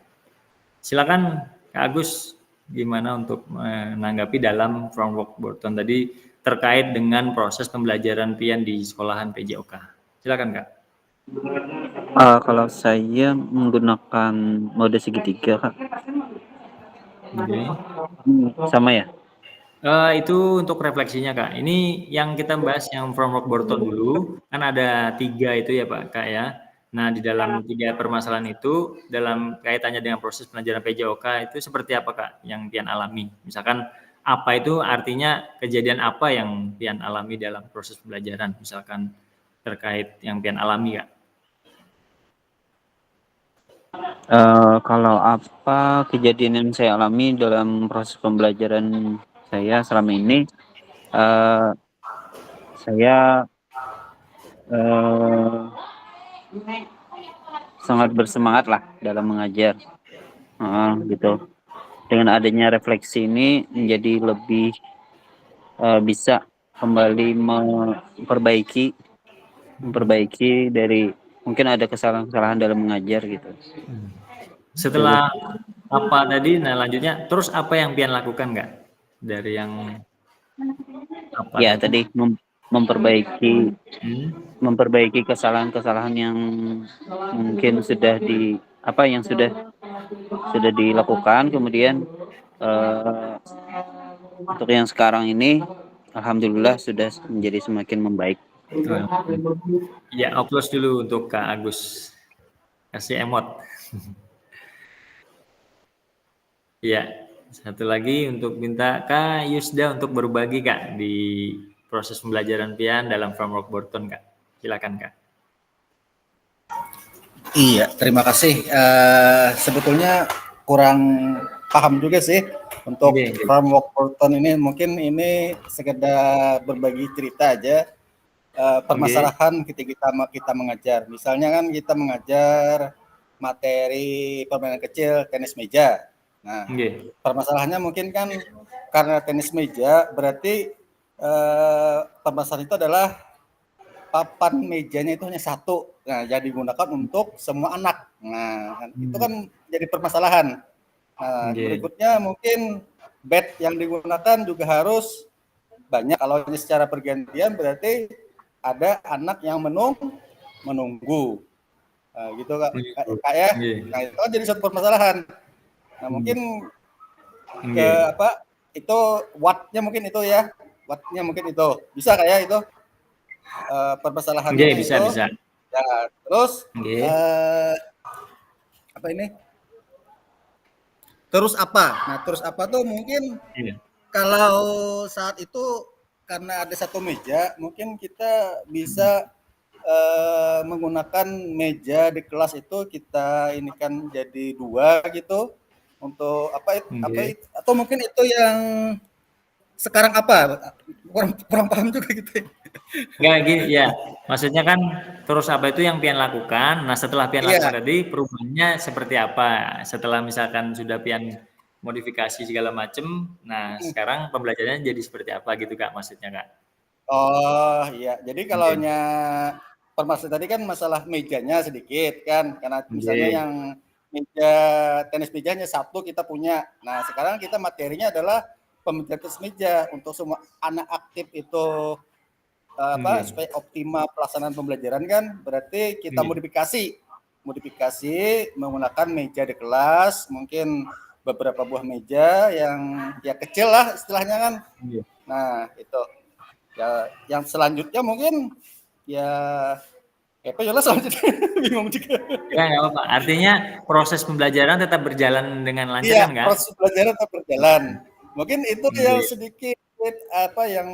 Silakan Kak Agus, gimana untuk menanggapi dalam framework Borton tadi terkait dengan proses pembelajaran PIAN di sekolahan PJOK. Silakan Kak. Kalau saya menggunakan mode segitiga, Kak. Oke. Sama ya? Itu untuk refleksinya Kak. Ini yang kita bahas yang framework Borton dulu, kan ada 3 itu ya Pak Kak ya. Nah, di dalam 3 permasalahan itu, dalam kaitannya dengan proses pelajaran PJOK itu seperti apa Kak yang Pian alami? Misalkan apa itu artinya kejadian apa yang Pian alami dalam proses pembelajaran, misalkan terkait yang Pian alami Kak? Kalau apa kejadian yang saya alami dalam proses pembelajaran saya selama ini, saya sangat bersemangat lah dalam mengajar, gitu. Dengan adanya refleksi ini menjadi lebih bisa kembali memperbaiki dari mungkin ada kesalahan-kesalahan dalam mengajar gitu. Setelah apa tadi, nah lanjutnya, terus apa yang Pian lakukan nggak? Dari yang apa Ya tadi memperbaiki kesalahan-kesalahan yang mungkin sudah dilakukan, kemudian untuk yang sekarang ini alhamdulillah sudah menjadi semakin membaik. Ya, applause dulu untuk Kak Agus. Kasih emot. Ya, satu lagi untuk minta Kak Yusda untuk berbagi Kak di proses pembelajaran Pian dalam framework Borton Kak. Silakan Kak. Iya, terima kasih. Sebetulnya kurang paham juga sih untuk framework Borton ini. Mungkin ini sekedar berbagi cerita aja. Permasalahan ketika kita mengajar. Misalnya kan kita mengajar materi permainan kecil tenis meja. Nah, permasalahannya mungkin kan karena tenis meja berarti permasalahan itu adalah papan mejanya itu hanya satu. Nah, jadi digunakan untuk semua anak. Nah, itu kan jadi permasalahan. Nah, berikutnya mungkin bed yang digunakan juga harus banyak. Kalau secara pergantian berarti ada anak yang menunggu. Nah, gitu Kak ya. Nah, itu kan jadi satu permasalahan. Nah, mungkin itu wattnya mungkin itu ya. Wattnya mungkin itu. Bisa kayak itu. Permasalahannya bisa. Ya, terus apa ini? Terus apa? Nah, terus apa tuh mungkin kalau saat itu karena ada satu meja, mungkin kita bisa menggunakan meja di kelas itu kita ini kan jadi 2 gitu untuk apa atau mungkin itu yang sekarang apa? Kurang paham juga gitu. Enggak gini ya. Maksudnya kan terus apa itu yang Pian lakukan. Nah, setelah Pian lakukan tadi perubahannya seperti apa? Setelah misalkan sudah Pian modifikasi segala macam. Nah, sekarang pembelajarannya jadi seperti apa gitu Kak maksudnya Kak? Oh, iya. Jadi kalau permasalahan tadi kan masalah mejanya sedikit kan karena misalnya yang meja tenis mejanya satu kita punya. Nah, sekarang kita materinya adalah pembelajaran tenis meja untuk semua anak aktif itu supaya optimal pelaksanaan pembelajaran kan berarti kita modifikasi modifikasi menggunakan meja di kelas, mungkin beberapa buah meja yang ya kecil lah istilahnya kan. Iya. Nah itu ya, yang selanjutnya mungkin ya apa ya lah selanjutnya bingung juga. Ya, nggak apa-apa. Artinya proses pembelajaran tetap berjalan dengan lancar Iya, kan, Kak? proses pelajaran tetap berjalan. Mungkin itu yang Iya. sedikit apa yang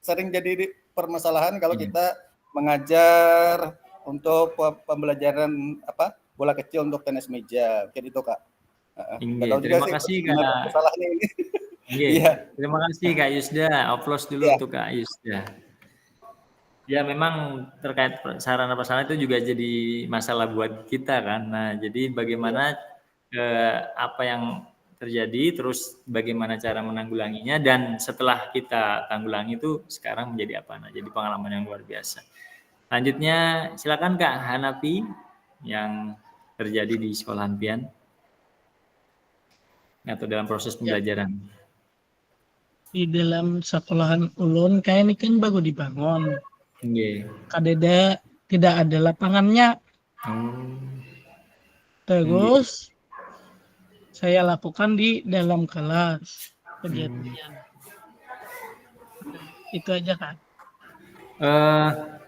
sering jadi permasalahan kalau Iya. kita mengajar untuk pembelajaran apa bola kecil untuk tenis meja, kayak itu Kak. Nggak Iya, tahu juga terima sih kasih gimana Kak. masalahnya ini. Iya, Iya. terima kasih Kak Yusda. Applause dulu Iya. untuk Kak Yusda. Ya memang terkait sarana prasarana itu juga jadi masalah buat kita kan. Nah, jadi bagaimana apa yang terjadi, terus bagaimana cara menanggulanginya, dan setelah kita tanggulangi itu sekarang menjadi apa? Nah, jadi pengalaman yang luar biasa. Selanjutnya silakan Kak Hanapi yang terjadi di sekolah Pian atau dalam proses pembelajaran. Di dalam sekolahan ulun kayak ini kan baru dibangun. Nggih. Kadeda tidak ada lapangannya. Oh. Terus saya lakukan di dalam kelas kegiatannya. Itu aja kan.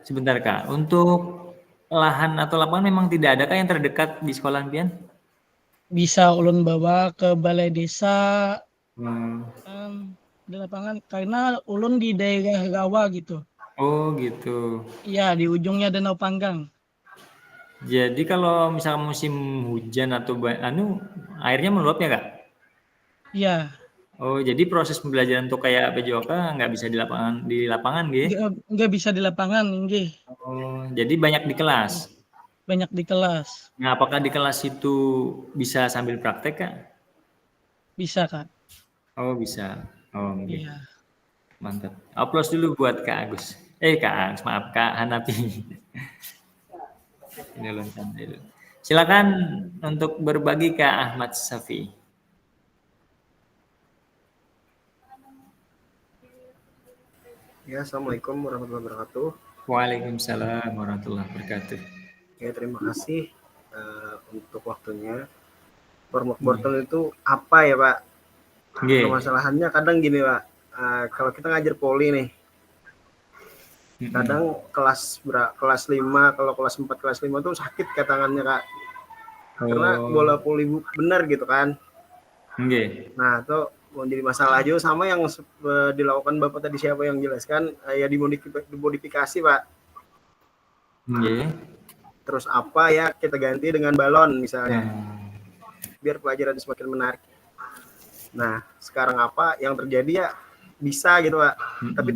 Sebentar Kak, untuk lahan atau lapangan memang tidak ada Kak yang terdekat di sekolah Pian? Bisa ulun bawa ke balai desa di lapangan karena ulun di daerah rawa gitu. Oh gitu. Iya, di ujungnya Danau Panggang. Jadi kalau misalnya musim hujan atau airnya meluap ya Kak? Iya. Oh jadi proses pembelajaran untuk kayak PJOK nggak bisa di lapangan gitu? Nggak bisa di lapangan, nggih. Oh jadi banyak di kelas? Banyak di kelas. Nah apakah di kelas itu bisa sambil praktek Kak? Bisa Kak. Oh bisa. Oh okay. Iya. Mantap. Aplaus dulu buat Kak Agus. Kak Agus, maaf Kak Hanapi. Ini loncat dulu. Silakan untuk berbagi Kak Ahmad Safi. Ya, Assalamualaikum warahmatullahi wabarakatuh. Waalaikumsalam warahmatullahi wabarakatuh. Ya, terima kasih untuk waktunya. Form wortel itu apa ya Pak? Permasalahannya kadang gini Pak, kalau kita ngajar poli nih, kadang kelas 5, kalau kelas 4, kelas 5 tuh sakit ke tangannya Kak. Karena bola poli benar gitu kan. Nah itu menjadi masalah juga sama yang dilakukan Bapak tadi, siapa yang jelaskan, ya dimodifikasi Pak. Terus apa ya, kita ganti dengan balon misalnya, biar pelajaran semakin menarik. Nah sekarang apa yang terjadi ya, bisa gitu Pak, tapi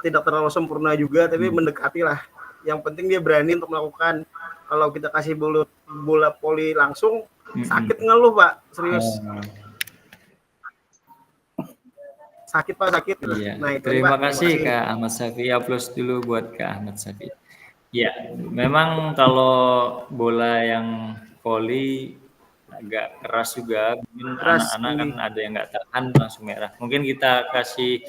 tidak terlalu sempurna juga, tapi mendekati lah. Yang penting dia berani untuk melakukan. Kalau kita kasih bola poli langsung, sakit ngeluh Pak, serius. Sakit Pak, sakit. Iya. Nah, itu terima Pak, kasih Kak Ahmad Safi. Aplaus dulu buat Kak Ahmad Safi. Ya, memang kalau bola yang voli agak keras juga, mungkin anak-anak kan ada yang nggak tahan langsung merah. Mungkin kita kasih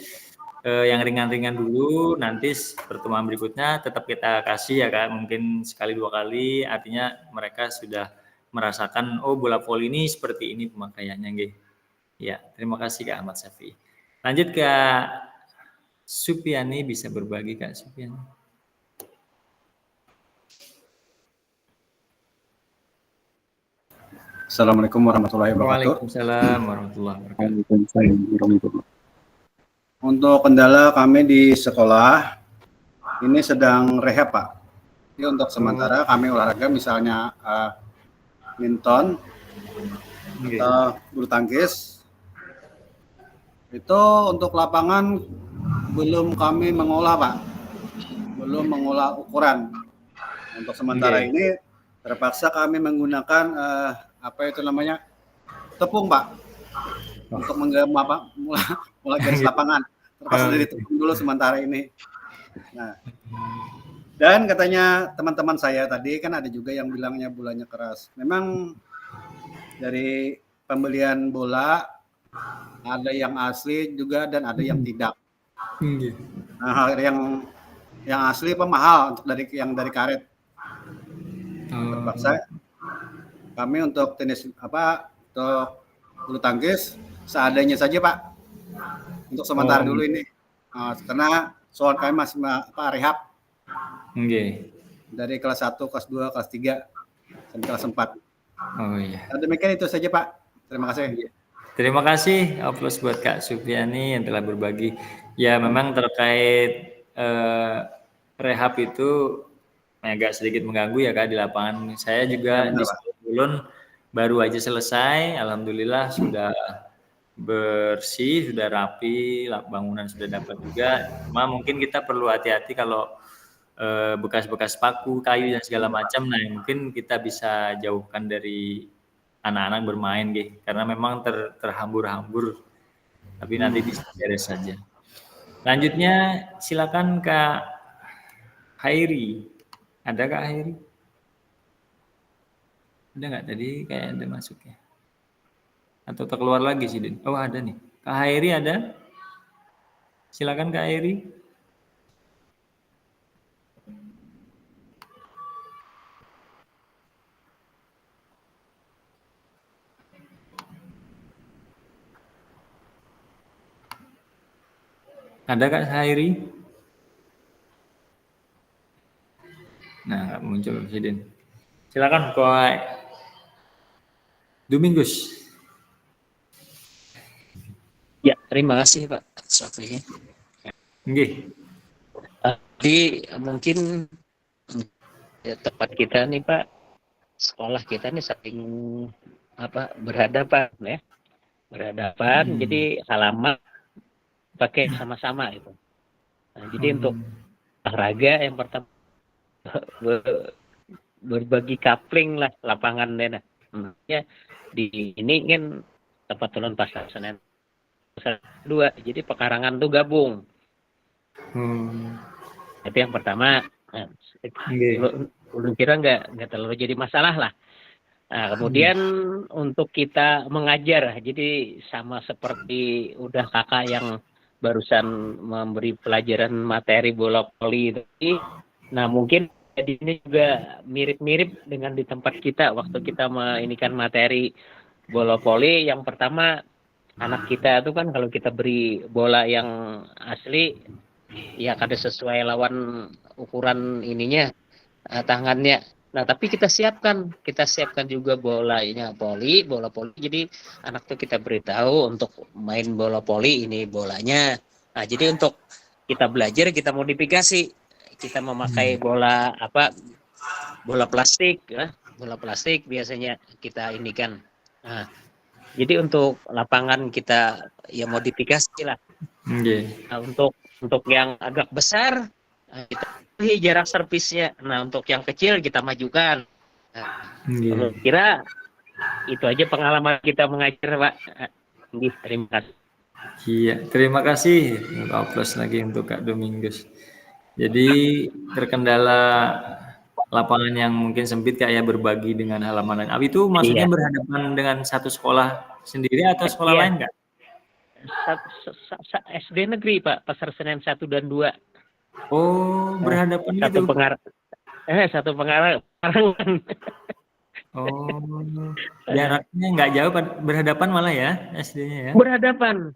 yang ringan-ringan dulu, nanti pertemuan berikutnya tetap kita kasih ya Kak, mungkin sekali 2 kali, artinya mereka sudah merasakan oh bola voli ini seperti ini pemakaiannya nggih. Ya, terima kasih Kak Ahmad Safi. Lanjut Kak Supiani, bisa berbagi Kak Supiani. Assalamualaikum warahmatullahi wabarakatuh. Waalaikumsalam warahmatullahi wabarakatuh. Untuk kendala kami di sekolah ini sedang rehab Pak. Jadi untuk sementara kami olahraga misalnya badminton atau bulu tangkis. Itu untuk lapangan belum kami mengolah Pak, belum mengolah ukuran. Untuk sementara ini terpaksa kami menggunakan apa itu namanya, tepung Pak, untuk mulai garis lapangan. Terpaksa dari tepung dulu sementara ini. Nah, dan katanya teman-teman saya tadi kan ada juga yang bilangnya bolanya keras. Memang dari pembelian bola ada yang asli juga dan ada yang tidak. Nah, yang asli apa mahal untuk dari karet. dipaksa. Kami untuk tenis untuk bulu tangkis seadanya saja Pak. Untuk sementara dulu ini. Karena soal kami masih rehab. Dari kelas 1, kelas 2, kelas 3 sampai kelas 4. Oh iya. Demikian itu saja Pak. Terima kasih. Terima kasih aplaus buat Kak Supriani yang telah berbagi. Ya memang terkait rehab itu agak sedikit mengganggu ya Kak di lapangan. Saya juga di Ulun baru aja selesai, alhamdulillah sudah bersih, sudah rapi, bangunan sudah dapat juga. Cuma mungkin kita perlu hati-hati kalau bekas-bekas paku, kayu dan segala macam. Nah, mungkin kita bisa jauhkan dari anak-anak bermain, karena memang terhambur-hambur. Tapi nanti bisa beres saja. Selanjutnya silakan Kak Hairi. Ada Kak Hairi? Ada nggak tadi kayak ada masuk ya? Atau terkeluar lagi sih, Din? Oh ada nih. Kak Hairi ada? Silakan Kak Hairi. Ada Kak Hairi? Nah, nggak muncul Sidin. Silakan Kak Domingus. Ya, terima kasih Pak Sofi. Jadi mungkin ya, tempat kita nih Pak, sekolah kita nih saling berhadapan ya, berhadapan. Jadi halaman pakai sama-sama itu. Nah, jadi untuk olahraga yang pertama berbagi kapling lah lapangan deh. Ya di ini kan tempat turun Pasar Senen 2, jadi pekarangan tuh gabung. Itu yang pertama. Belum kira nggak terlalu jadi masalah lah. Nah, kemudian untuk kita mengajar, jadi sama seperti udah kakak yang barusan memberi pelajaran materi bola voli itu. Nah mungkin jadi ini juga mirip-mirip dengan di tempat kita waktu kita menginikan materi bola voli. Yang pertama, anak kita itu kan kalau kita beri bola yang asli ya kada sesuai lawan ukuran ininya, tangannya. Nah tapi kita siapkan juga bola voli. Jadi anak tuh kita beritahu untuk main bola voli ini bolanya. Nah jadi untuk kita belajar, kita modifikasi, kita memakai bola plastik ya. Bola plastik biasanya kita inikan. Nah, jadi untuk lapangan kita ya modifikasi lah. Nah, untuk yang agak besar kita jarak servisnya. Nah, untuk yang kecil kita majukan. Nah, kira itu aja pengalaman kita mengajar, Pak. Terima kasih. Iya, terima kasih. Aplaus lagi untuk Kak Domingus. Jadi terkendala lapangan yang mungkin sempit kayak berbagi dengan halaman lain. Itu maksudnya berhadapan dengan satu sekolah sendiri atau sekolah lain Kak? SD negeri Pak, Pasar Senen 1 dan 2. Oh, berhadapan gitu. Satu pengarangan. Oh, jaraknya nggak jauh, berhadapan malah ya SD-nya ya? Berhadapan.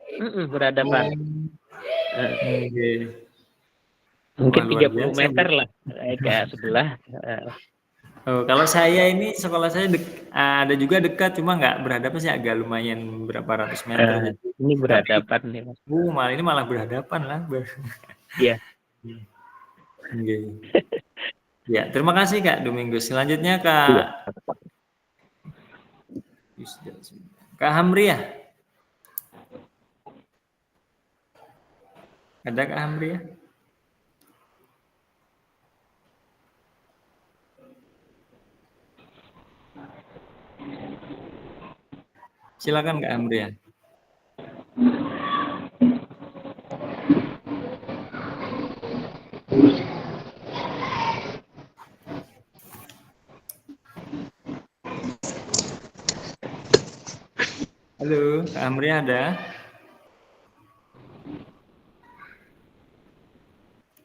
Mungkin 30 meter lah ke sebelah. Oh, kalau saya ini sekolah saya ada juga dekat, cuma nggak berhadapan sih, agak lumayan berapa ratus meter. Ini berhadapan nih Mas. Ini malah berhadapan lah. Iya. Ya, terima kasih Kak Domingus. Selanjutnya Kak Hamriah. Ada Kak Hamriah? Silakan Kak Hamriah. Halo, Kak Hamriah ada?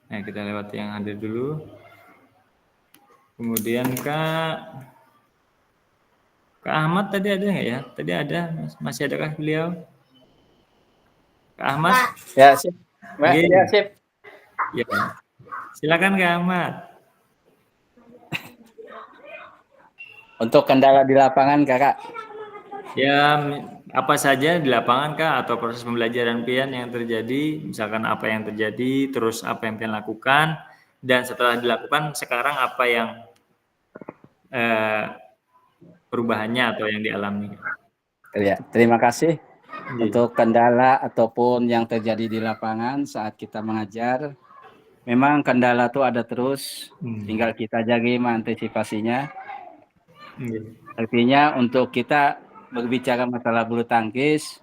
Nah, kita lewati yang hadir dulu. Kemudian Kak Ahmad tadi ada nggak ya? Tadi ada, masih adakah beliau? Kak Ahmad? Ya, sip. Mbak, Oke. ya, sip. Ya. Silakan Kak Ahmad. Untuk kendala di lapangan, Kakak. Ya, apa saja di lapangan Kak atau proses pembelajaran pian yang terjadi, misalkan apa yang terjadi, terus apa yang pian lakukan, dan setelah dilakukan sekarang apa yang perubahannya atau yang dialami. Ya, terima kasih. Iya. Untuk kendala ataupun yang terjadi di lapangan saat kita mengajar, memang kendala itu ada terus, tinggal kita jaga mengantisipasinya. Iya. Artinya untuk kita berbicara masalah bulu tangkis,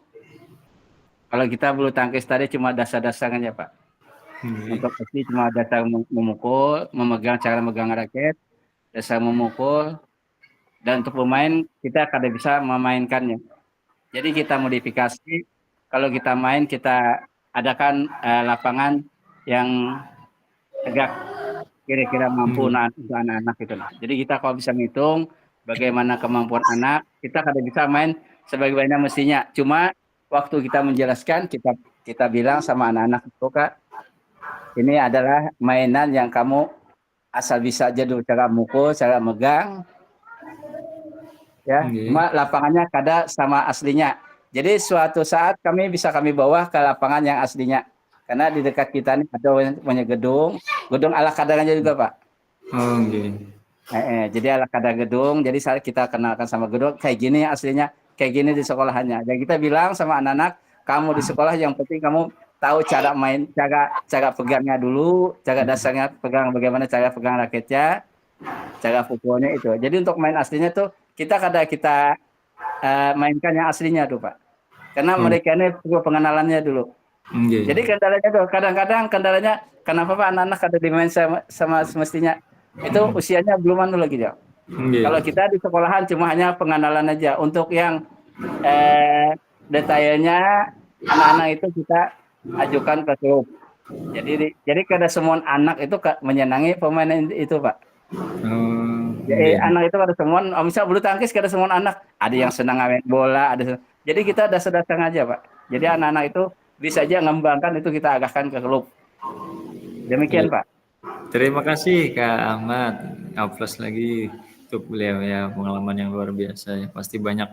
kalau kita bulu tangkis tadi cuma dasar-dasarnya Pak. Untuk pasti cuma dasar memukul, cara megang raket, dasar memukul, dan untuk pemain kita kada bisa memainkannya. Jadi kita modifikasi, kalau kita main kita adakan lapangan yang tegak, kira-kira mampu untuk anak-anak gitu. Jadi kita kalau bisa ngitung bagaimana kemampuan anak, kita kada bisa main sebagaimana mestinya. Cuma waktu kita menjelaskan, kita bilang sama anak-anak itu, Kak, ini adalah mainan yang kamu asal bisa aja dulu, cara mukul, cara megang, ya, cuma lapangannya kada sama aslinya. Jadi suatu saat kami bawa ke lapangan yang aslinya. Karena di dekat kita ini ada punya gedung ala kadarnya juga Pak. Oh, Jadi ala kadar gedung, jadi saat kita kenalkan sama gedung, kayak gini aslinya, kayak gini di sekolahannya. Dan kita bilang sama anak-anak, kamu di sekolah yang penting kamu tahu cara main, cara pegangnya dulu, cara dasarnya pegang, bagaimana cara pegang raketnya, cara pukulnya itu. Jadi untuk main aslinya tuh kita mainkan yang aslinya tuh Pak. Karena mereka ini perlu pengenalannya dulu. Jadi kendalanya tuh kadang-kadang kendalanya kenapa Pak anak-anak kada dimain sama semestinya itu usianya belum anu lagi ya. Kalau kita di sekolahan cuma hanya pengenalan aja. Untuk yang detailnya anak-anak itu kita ajukan ke klub. Jadi kada semua anak itu menyenangi pemain itu Pak. Jadi anak itu kada semua, misal bulu tangkis kada semua anak, ada yang senang main bola, jadi kita dasar-dasar aja Pak. Jadi anak-anak itu bisa aja ngembangkan itu kita agakkan ke klub. Demikian Pak. Terima kasih Kak Ahmad. Aplaus lagi untuk beliau ya, pengalaman yang luar biasa ya. Pasti banyak.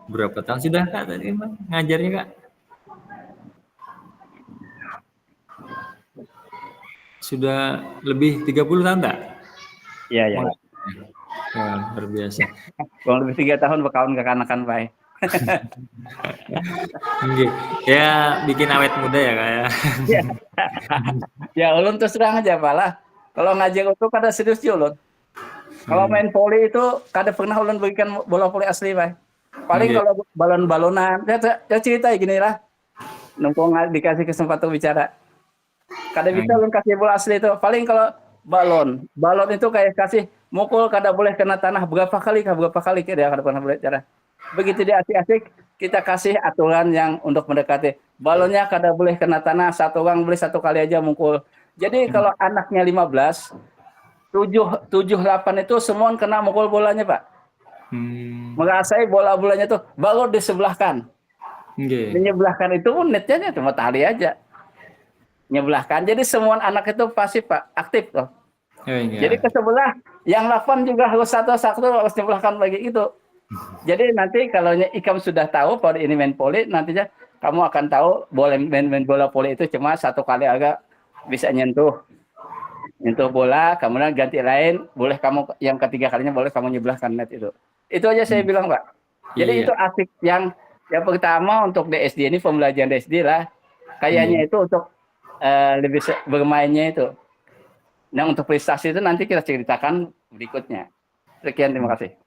Berapa tahun sudah Kak tadi Bang ngajarnya Kak? Sudah lebih 30 tahun tak? Iya, ya. Wah, luar biasa. Kurang lebih 3 tahun berkawan kekanakan Pak. Ya bikin awet muda ya Kak ya. Ya ulun terus terang aja Pak lah. Kalau ngajar itu kada serius ya ulun. Kalau main voli itu kada pernah ulun berikan bola voli asli Pak. Paling kalau balon-balonan, ya cerita gini lah. Numpung dikasih kesempatan bicara. Kada bisa ulun kasih bola asli itu. Paling kalau balon itu kayak kasih mukul kada boleh kena tanah berapa kali dia kada pernah boleh cara. Begitu dia asik-asik kita kasih aturan yang untuk mendekati. Balonnya kada boleh kena tanah, satu orang boleh 1 kali aja mukul. Jadi kalau anaknya 15, 7, 8 itu semua kena mukul bolanya Pak. Mengasai bola-bolanya tuh balon disebelahkan. Menyebelahkan itu netnya cuma tali aja. Menyebelahkan. Jadi semua anak itu pasti Pak aktif loh. Jadi ke sebelah yang 8 juga harus satu harus menyebelahkan lagi itu. Jadi nanti kalau ikam sudah tahu kalau ini main voli, nantinya kamu akan tahu boleh main bola voli itu cuma 1 kali agak bisa nyentuh bola, kemudian ganti lain, boleh kamu yang ketiga kalinya boleh kamu nyebelahkan net itu. Itu aja saya bilang Pak. Jadi itu asik yang pertama untuk DSD ini pembelajaran DSD lah. Kayaknya itu untuk lebih bermainnya itu. Nah untuk prestasi itu nanti kita ceritakan berikutnya. Sekian, terima kasih.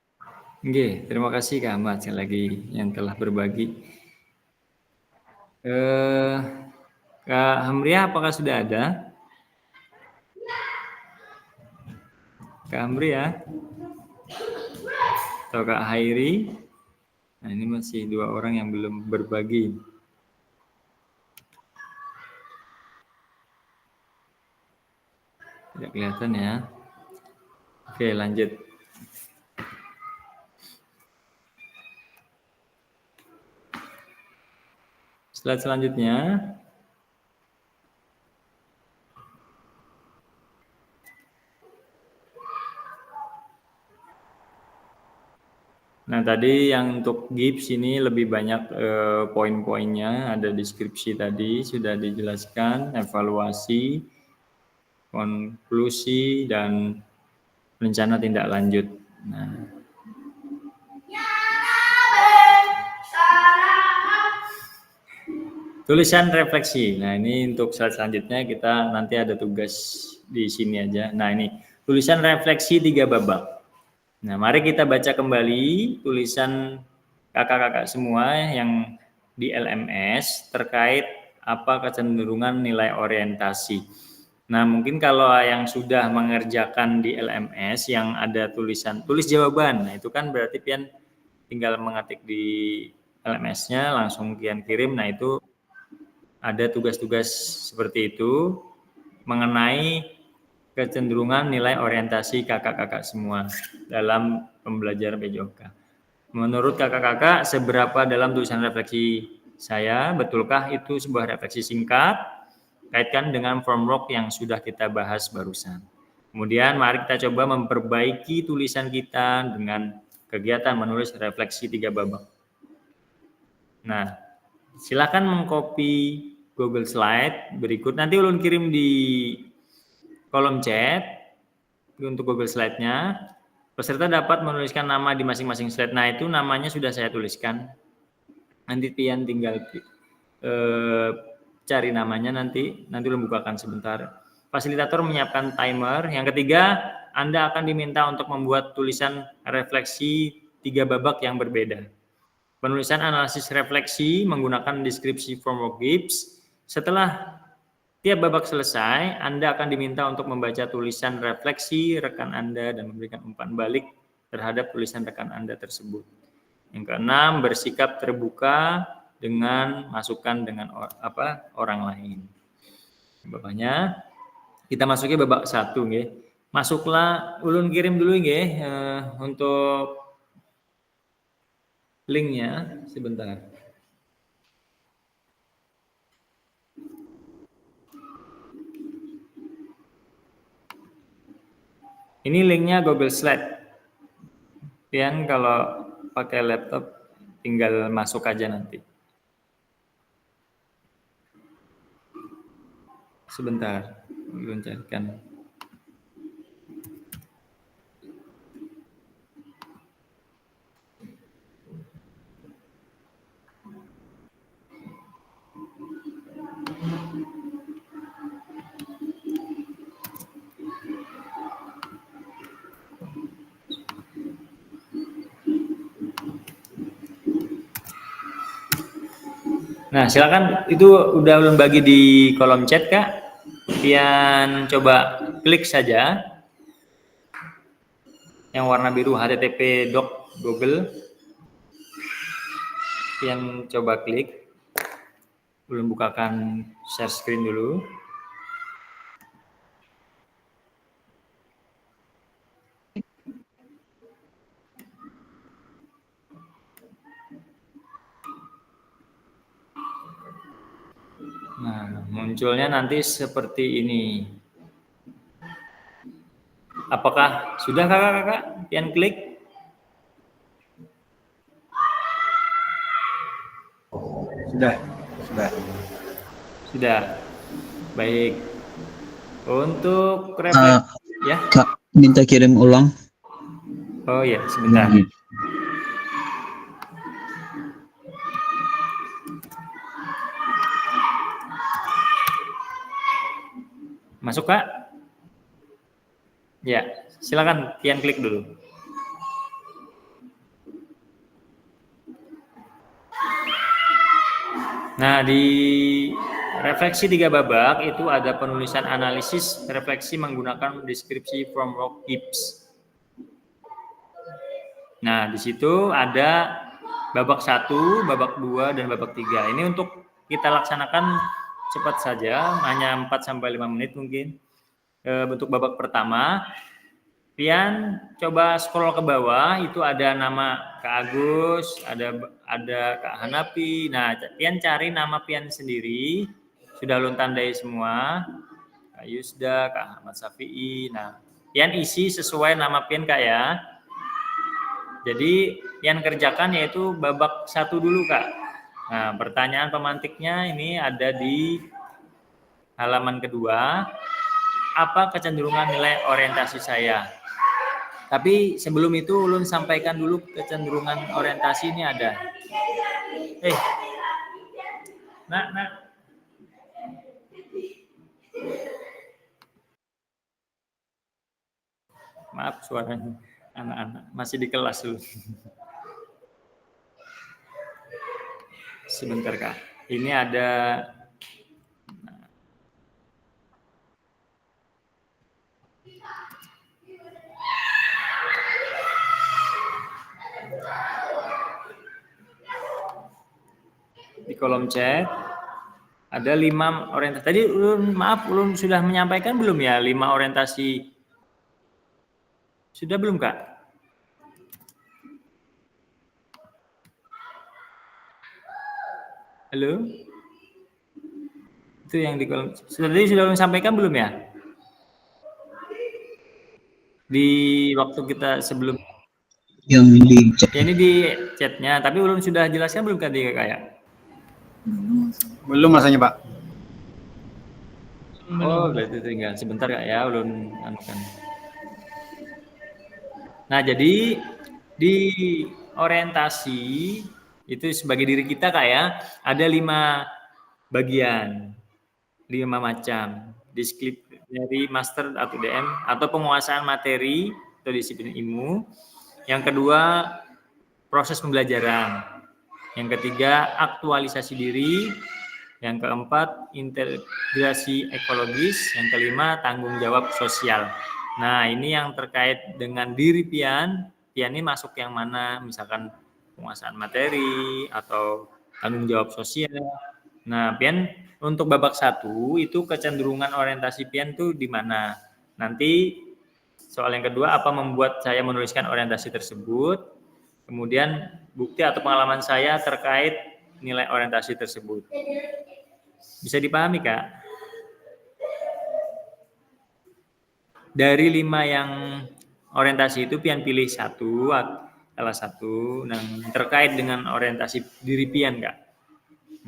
Terima kasih Kak Ahmad sekali lagi yang telah berbagi. Kak Hamriah apakah sudah ada? Kak Hamriah atau Kak Hairi? Nah ini masih 2 orang yang belum berbagi. Tidak kelihatan ya. Oke, lanjut. Slide selanjutnya. Nah, tadi yang untuk GIPS ini lebih banyak poin-poinnya, ada deskripsi tadi sudah dijelaskan, evaluasi, konklusi, dan rencana tindak lanjut. Nah, tulisan refleksi. Nah, ini untuk slide selanjutnya kita nanti ada tugas di sini aja. Nah, ini tulisan refleksi 3 babak. Nah, mari kita baca kembali tulisan kakak-kakak semua yang di LMS terkait apa kecenderungan nilai orientasi. Nah, mungkin kalau yang sudah mengerjakan di LMS yang ada tulisan tulis jawaban, nah itu kan berarti pian tinggal mengetik di LMS-nya langsung pian kirim. Nah, itu ada tugas-tugas seperti itu mengenai kecenderungan nilai orientasi kakak-kakak semua dalam pembelajaran PJOK. Menurut kakak-kakak, seberapa dalam tulisan refleksi saya, betulkah itu sebuah refleksi singkat? Kaitkan dengan framework yang sudah kita bahas barusan. Kemudian mari kita coba memperbaiki tulisan kita dengan kegiatan menulis refleksi 3 babak. Nah, silakan mengcopy Google Slide berikut. Nanti ulun kirim di kolom chat untuk Google Slide-nya. Peserta dapat menuliskan nama di masing-masing slide. Nah, itu namanya sudah saya tuliskan. Nanti pian tinggal cari namanya nanti ulun bukakan sebentar. Fasilitator menyiapkan timer. Yang ketiga, Anda akan diminta untuk membuat tulisan refleksi 3 babak yang berbeda. Penulisan analisis refleksi menggunakan deskripsi framework GIPS. Setelah tiap babak selesai, Anda akan diminta untuk membaca tulisan refleksi rekan Anda dan memberikan umpan balik terhadap tulisan rekan Anda tersebut. Yang keenam, bersikap terbuka dengan masukan dengan orang lain. Bapaknya, kita masuki babak 1 nggih. Masuklah, ulun kirim dulu nggih untuk linknya sebentar. Ini linknya Google Slide. Pian kalau pakai laptop tinggal masuk aja nanti. Sebentar, belum carikan. Nah, silakan, itu udah ulun bagi di kolom chat, Kak. Pian coba klik saja yang warna biru http:// Google. Pian coba klik. Ulun bukakan share screen dulu. Nah, munculnya nanti seperti ini. Apakah sudah kakak-kakak? Pian klik. Sudah. Baik. Untuk refleksi, ya. Kak, minta kirim ulang. Oh ya, sebentar. Masuk, Kak? Ya, silakan pian klik dulu. Nah, di refleksi 3 babak itu ada penulisan analisis refleksi menggunakan deskripsi framework GIPS. Nah, di situ ada babak 1, babak 2, dan babak 3. Ini untuk kita laksanakan cepat saja, hanya 4-5 menit mungkin. Bentuk babak pertama, Pian coba scroll ke bawah, itu ada nama Kak Agus, ada Kak Hanapi. Nah, Pian cari nama Pian sendiri, sudah ulun tandai semua. Kak Yusda, Kak Ahmad Safi'i. Nah, Pian isi sesuai nama Pian Kak ya. Jadi Pian kerjakan yaitu babak 1 dulu Kak. Nah, pertanyaan pemantiknya ini ada di halaman kedua. Apa kecenderungan nilai orientasi saya? Tapi sebelum itu ulun sampaikan dulu kecenderungan orientasi ini ada. Nak. Maaf suaranya anak-anak masih di kelas dulu. Sebentar Kak. Ini ada di kolom chat ada 5 orientasi. Tadi ulun sudah menyampaikan belum ya 5 orientasi? Sudah belum Kak? Halo? Itu yang di kolom. Tadi sudah ulun sampaikan belum ya? Di waktu kita sebelum yang di chat. Ya, ini di chatnya, tapi ulun sudah jelaskan belum tadi Kak ya? Belum rasanya Pak. Oh, berarti tinggal sebentar Kak ya, ulun anukan. Nah, jadi di orientasi itu sebagai diri kita Kak ya, ada 5 bagian, 5 macam. Disciplinary master atau DM atau penguasaan materi atau disiplin ilmu. Yang kedua, proses pembelajaran. Yang ketiga, aktualisasi diri. Yang keempat, integrasi ekologis. Yang kelima, tanggung jawab sosial. Nah, ini yang terkait dengan diri Pian. Pian ini masuk yang mana? Misalkan penguasaan materi atau tanggung jawab sosial. Nah, Pian untuk babak 1 itu kecenderungan orientasi Pian tuh di mana? Nanti soal yang kedua, apa membuat saya menuliskan orientasi tersebut? Kemudian bukti atau pengalaman saya terkait nilai orientasi tersebut. Bisa dipahami Kak? Dari 5 yang orientasi itu Pian pilih salah satu yang terkait dengan orientasi diri Pian Kak.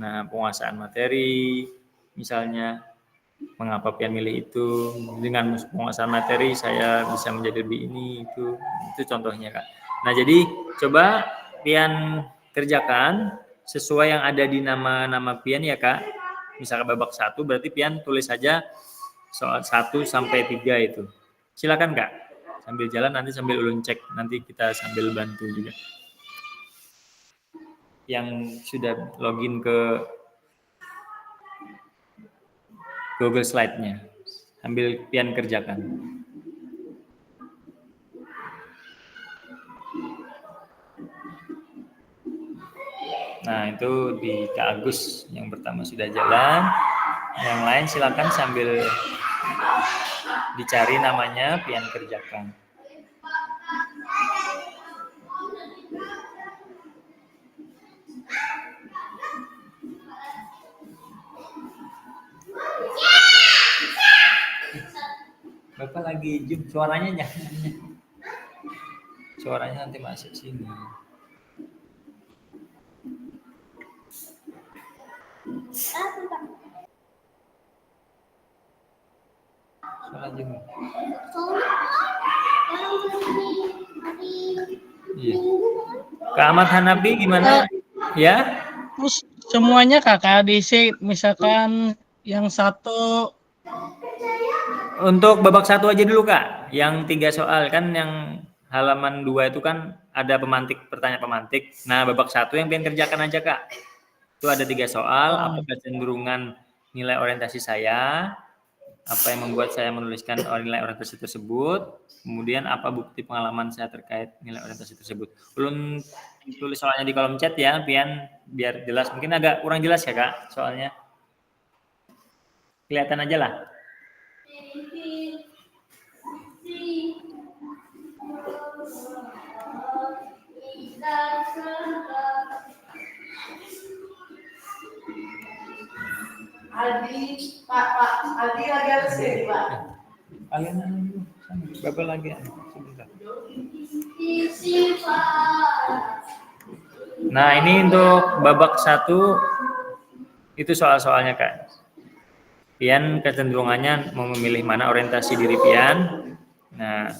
Nah, penguasaan materi, misalnya mengapa Pian milih itu, dengan penguasaan materi saya bisa menjadi lebih ini, itu contohnya Kak. Nah, jadi coba Pian kerjakan sesuai yang ada di nama-nama Pian ya Kak. Misalkan babak 1 berarti Pian tulis saja soal 1 sampai 3 itu. Silakan Kak. Sambil jalan nanti sambil ulun cek, nanti kita sambil bantu juga. Yang sudah login ke Google Slide-nya. Sambil Pian kerjakan. Nah, itu di Kak Agus yang pertama sudah jalan. Yang lain silakan sambil dicari namanya, Pian kerjakan. Bapak lagi zoom, suaranya jangan. Suaranya nanti masuk sini. Suara zoom. Iya. Kak Ahmad Hanafi gimana? Ya? Terus semuanya Kakak diisi, misalkan yang 1. Untuk babak 1 aja dulu Kak. Yang 3 soal kan yang halaman 2 itu kan ada pertanyaan pemantik. Nah, babak 1 yang Pian kerjakan aja Kak. Itu ada 3 soal, apa kecenderungan nilai orientasi saya, apa yang membuat saya menuliskan nilai orientasi tersebut, kemudian apa bukti pengalaman saya terkait nilai orientasi tersebut. Belum tulis soalnya di kolom chat ya, Pian, biar jelas. Mungkin agak kurang jelas ya Kak soalnya. Kelihatan aja lah. Aldi lagi harus sini, Pak. Kalian Bapak lagi sebentar. Nah, ini untuk babak 1 itu soal-soalnya, Kak. Pian kecenderungannya mau memilih mana orientasi diri Pian. Nah,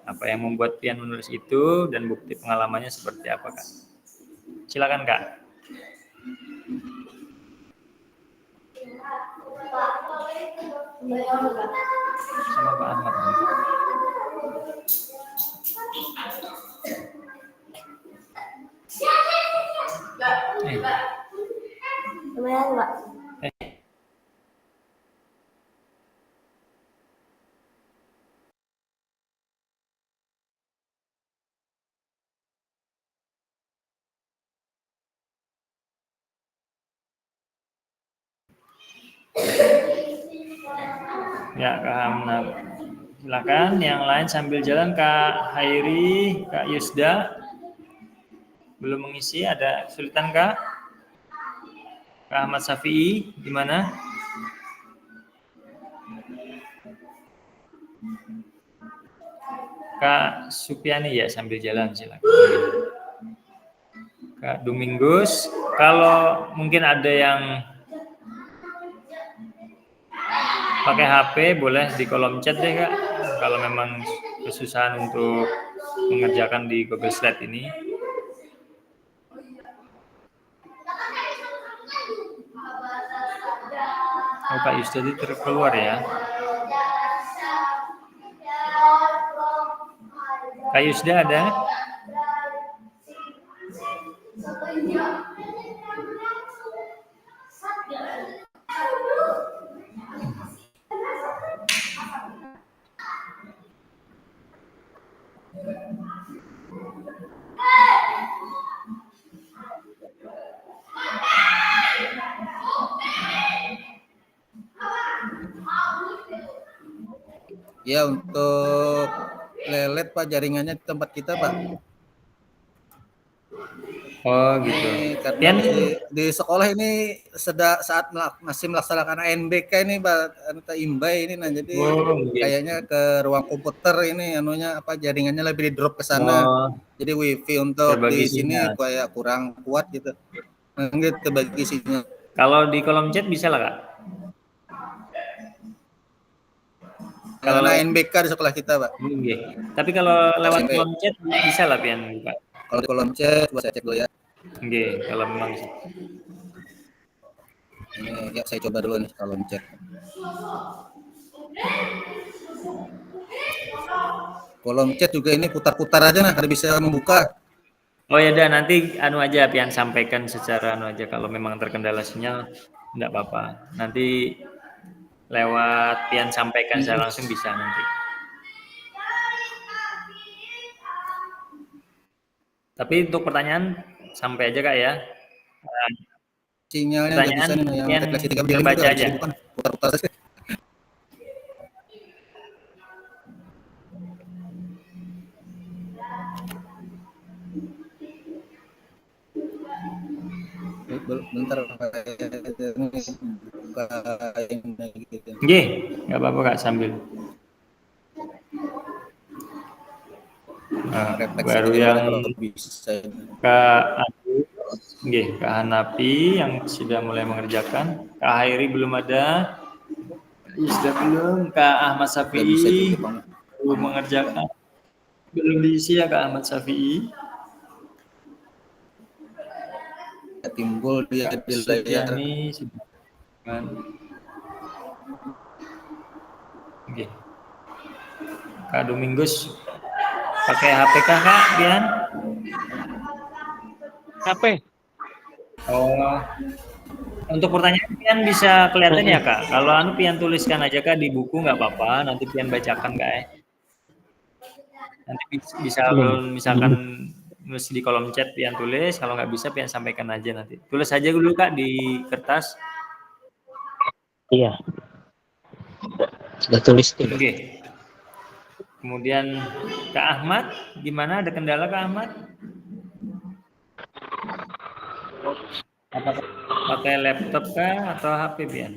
apa yang membuat Pian menulis itu dan bukti pengalamannya seperti apa, Kak? Silakan, Kak. Sama Pak Ahmad. Lumayan, Pak. Ya, Kak Hamna. Silakan yang lain sambil jalan, Kak Hairi, Kak Yusda. Belum mengisi, ada kesulitan, Kak? Kak Ahmad Syafi'i di mana? Kak Supiani ya sambil jalan, silakan. Kak Domingus, kalau mungkin ada yang pakai HP boleh di kolom chat deh, Kak. Kalau memang kesusahan untuk mengerjakan di Google Slide ini. Oh, Pak Yustadi terkeluar ya. Kak Yusda ada? Ya, untuk lelet Pak jaringannya di tempat kita, Pak. Oh gitu. Ini karena di sekolah ini saat masih melaksanakan ANBK ini Pak Imbai ini, nah jadi kayaknya ke ruang komputer ini anunya apa jaringannya lebih di drop ke sana. Jadi wifi untuk di sini kayak kurang kuat gitu. Gitu bagi sinyal. Kalau di kolom chat bisa lah, Kak. Kalau ANBK di sekolah kita, Pak. Tapi kalau lewat kolom chat bisa lah Pian, Pak. Kalau di kolom chat coba saya cek dulu ya. Oke, kalau memang ini ya saya coba dulu nih kolom chat. Kolom chat juga ini putar-putar aja nah, kada bisa membuka. Oh ya udah nanti anu aja Pian sampaikan secara anu aja kalau memang terkendala sinyal enggak apa-apa. Nanti lewat Pian sampaikan secara langsung bisa nanti. Tapi untuk pertanyaan sampai aja Kak ya. Sinyalnya pertanyaan bisa nih, yang refleksi 3 Pian baca aja. Bukan putar-putar saja. Bentar Nggih, enggak apa-apa Kak sambil. Nah, baru yang Kak Adu, nggih, Kak Hanapi yang sudah mulai mengerjakan. Kak Hairi belum ada. Sudah belum. Kak Ahmad Syafi'i belum mengerjakan. Belum diisi ya Kak Ahmad Syafi'i. Timbul dia di layar. Oke. Kak Domingus pakai HP kah Kak Pian? HP. Oh. Untuk pertanyaan Pian bisa kelihatan ya Kak. Kalau anu Pian tuliskan aja Kak di buku nggak apa-apa. Nanti Pian bacakan Kak. Nanti bisa misalkan nulis di kolom chat Pian tulis. Kalau nggak bisa Pian sampaikan aja nanti. Tulis aja dulu Kak di kertas. Iya. Sudah tulis dulu. Oke. Kemudian Kak Ahmad, gimana? Ada kendala Kak Ahmad? Apakah pakai laptop kah atau HP, Bian?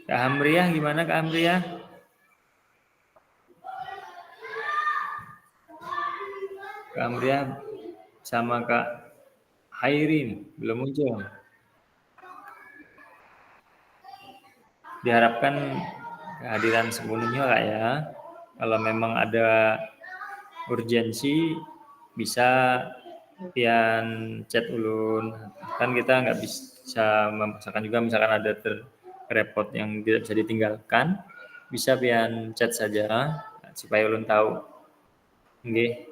Kak Hamriah, gimana Kak Hamriah? Kak Hamriah sama Kak Hairin belum muncul. Diharapkan kehadiran sepenuhnya Kak ya. Kalau memang ada urgensi bisa pian chat ulun. Kan kita nggak bisa memaksakan juga, misalkan ada repot yang tidak bisa ditinggalkan, bisa pian chat saja supaya ulun tahu. Nggih.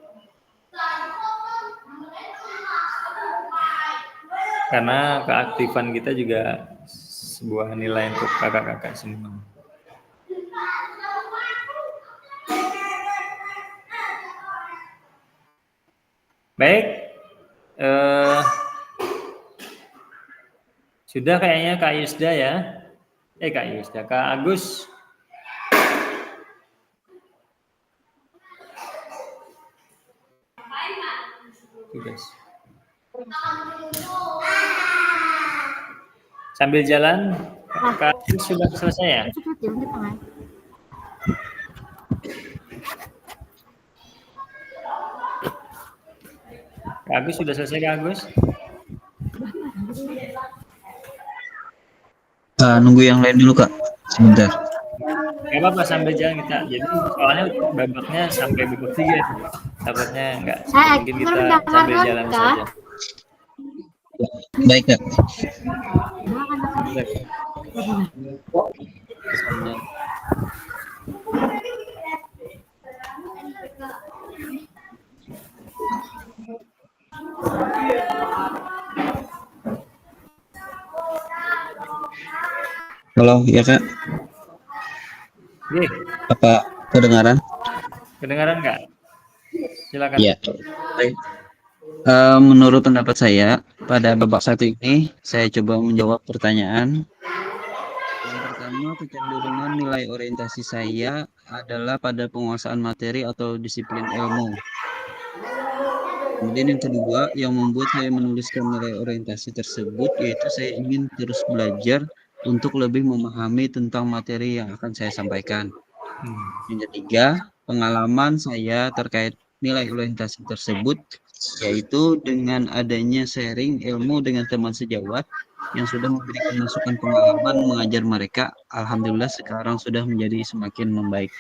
Karena keaktifan kita juga sebuah nilai untuk kakak-kakak semua. Baik, sudah kayaknya Kak Yusda ya. Kak Yusda, Kak Agus. Tugas. Sambil jalan, Kak Agus sudah selesai ya? Kak Agus sudah selesai, Kak Agus? Nunggu yang lain dulu Kak, sebentar. Gak apa-apa sambil jalan kita. Jadi soalnya babaknya sampai babak 3. Takutnya enggak. Mungkin kita sambil jalan saja. Baik Kak. Halo, ya Kak. Apa kedengaran? Kedengaran nggak? Silakan. Iya. Baik. Menurut pendapat saya, pada babak 1 ini, saya coba menjawab pertanyaan. Yang pertama, kecenderungan nilai orientasi saya adalah pada penguasaan materi atau disiplin ilmu. Kemudian yang kedua, yang membuat saya menuliskan nilai orientasi tersebut, yaitu saya ingin terus belajar untuk lebih memahami tentang materi yang akan saya sampaikan. Yang ketiga, pengalaman saya terkait nilai orientasi tersebut, yaitu dengan adanya sharing ilmu dengan teman sejawat yang sudah memberikan masukan pengalaman mengajar mereka, alhamdulillah sekarang sudah menjadi semakin membaik.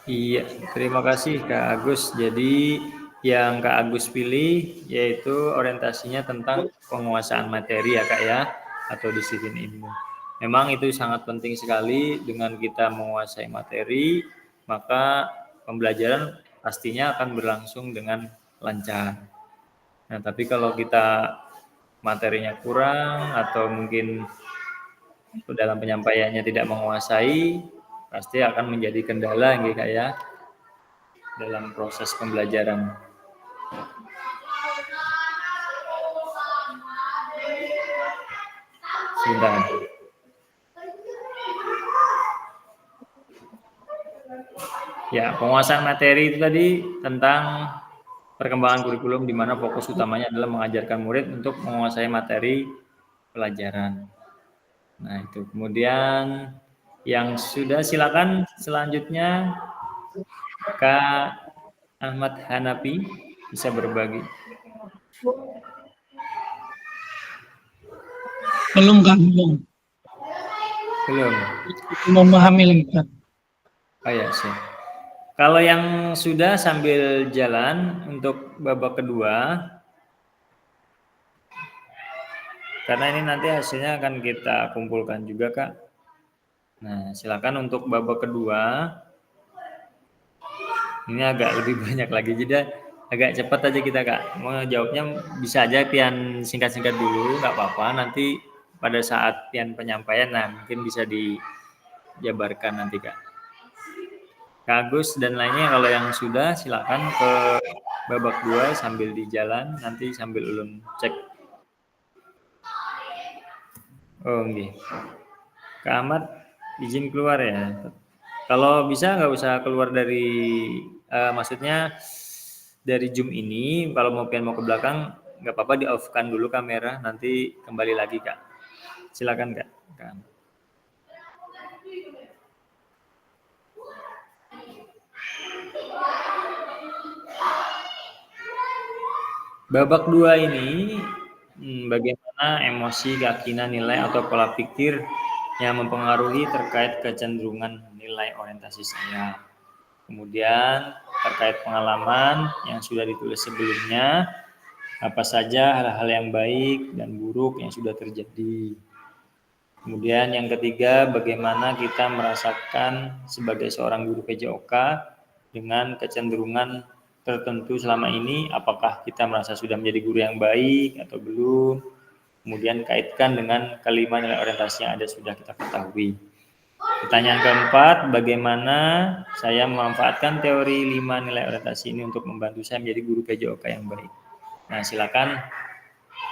Iya, terima kasih Kak Agus. Jadi yang Kak Agus pilih yaitu orientasinya tentang penguasaan materi ya Kak ya, atau disiplin ilmu. Memang itu sangat penting sekali. Dengan kita menguasai materi, maka pembelajaran pastinya akan berlangsung dengan lancar. Nah, tapi kalau kita materinya kurang atau mungkin dalam penyampaiannya tidak menguasai, pasti akan menjadi kendala gitu Kak ya dalam proses pembelajaran. Sebentar. Ya, penguasaan materi itu tadi tentang perkembangan kurikulum di mana fokus utamanya adalah mengajarkan murid untuk menguasai materi pelajaran. Nah, itu. Kemudian yang sudah silakan selanjutnya Kak Ahmad Hanafi bisa berbagi. Belum Kak, belum. Belum. Memahami lagi Kak. Oh ya, sih. Kalau yang sudah sambil jalan untuk babak kedua, karena ini nanti hasilnya akan kita kumpulkan juga Kak. Nah, silakan untuk babak kedua. Ini agak lebih banyak lagi, jadi agak cepat aja kita Kak. Mau jawabnya bisa aja pian singkat-singkat dulu, nggak apa-apa. Nanti pada saat pian penyampaian, nah mungkin bisa dijabarkan nanti Kak. Kak Agus dan lainnya kalau yang sudah silakan ke babak 2 sambil di jalan, nanti sambil ulun cek. Oh, nggih. Kak Ahmad izin keluar ya. Kalau bisa nggak usah keluar dari, maksudnya dari Zoom ini, kalau mau pengen mau ke belakang nggak apa-apa di off-kan dulu kamera, nanti kembali lagi Kak. Silakan Kak. Kak. Babak 2 ini bagaimana emosi, keyakinan, nilai atau pola pikir yang mempengaruhi terkait kecenderungan nilai orientasi saya. Kemudian terkait pengalaman yang sudah ditulis sebelumnya, apa saja hal-hal yang baik dan buruk yang sudah terjadi. Kemudian yang ketiga, bagaimana kita merasakan sebagai seorang guru PJOK dengan kecenderungan tertentu selama ini, apakah kita merasa sudah menjadi guru yang baik atau belum. Kemudian kaitkan dengan kelima nilai orientasi yang ada sudah kita ketahui. Pertanyaan keempat, bagaimana saya memanfaatkan teori 5 nilai orientasi ini untuk membantu saya menjadi guru PJOK yang baik. Nah, silakan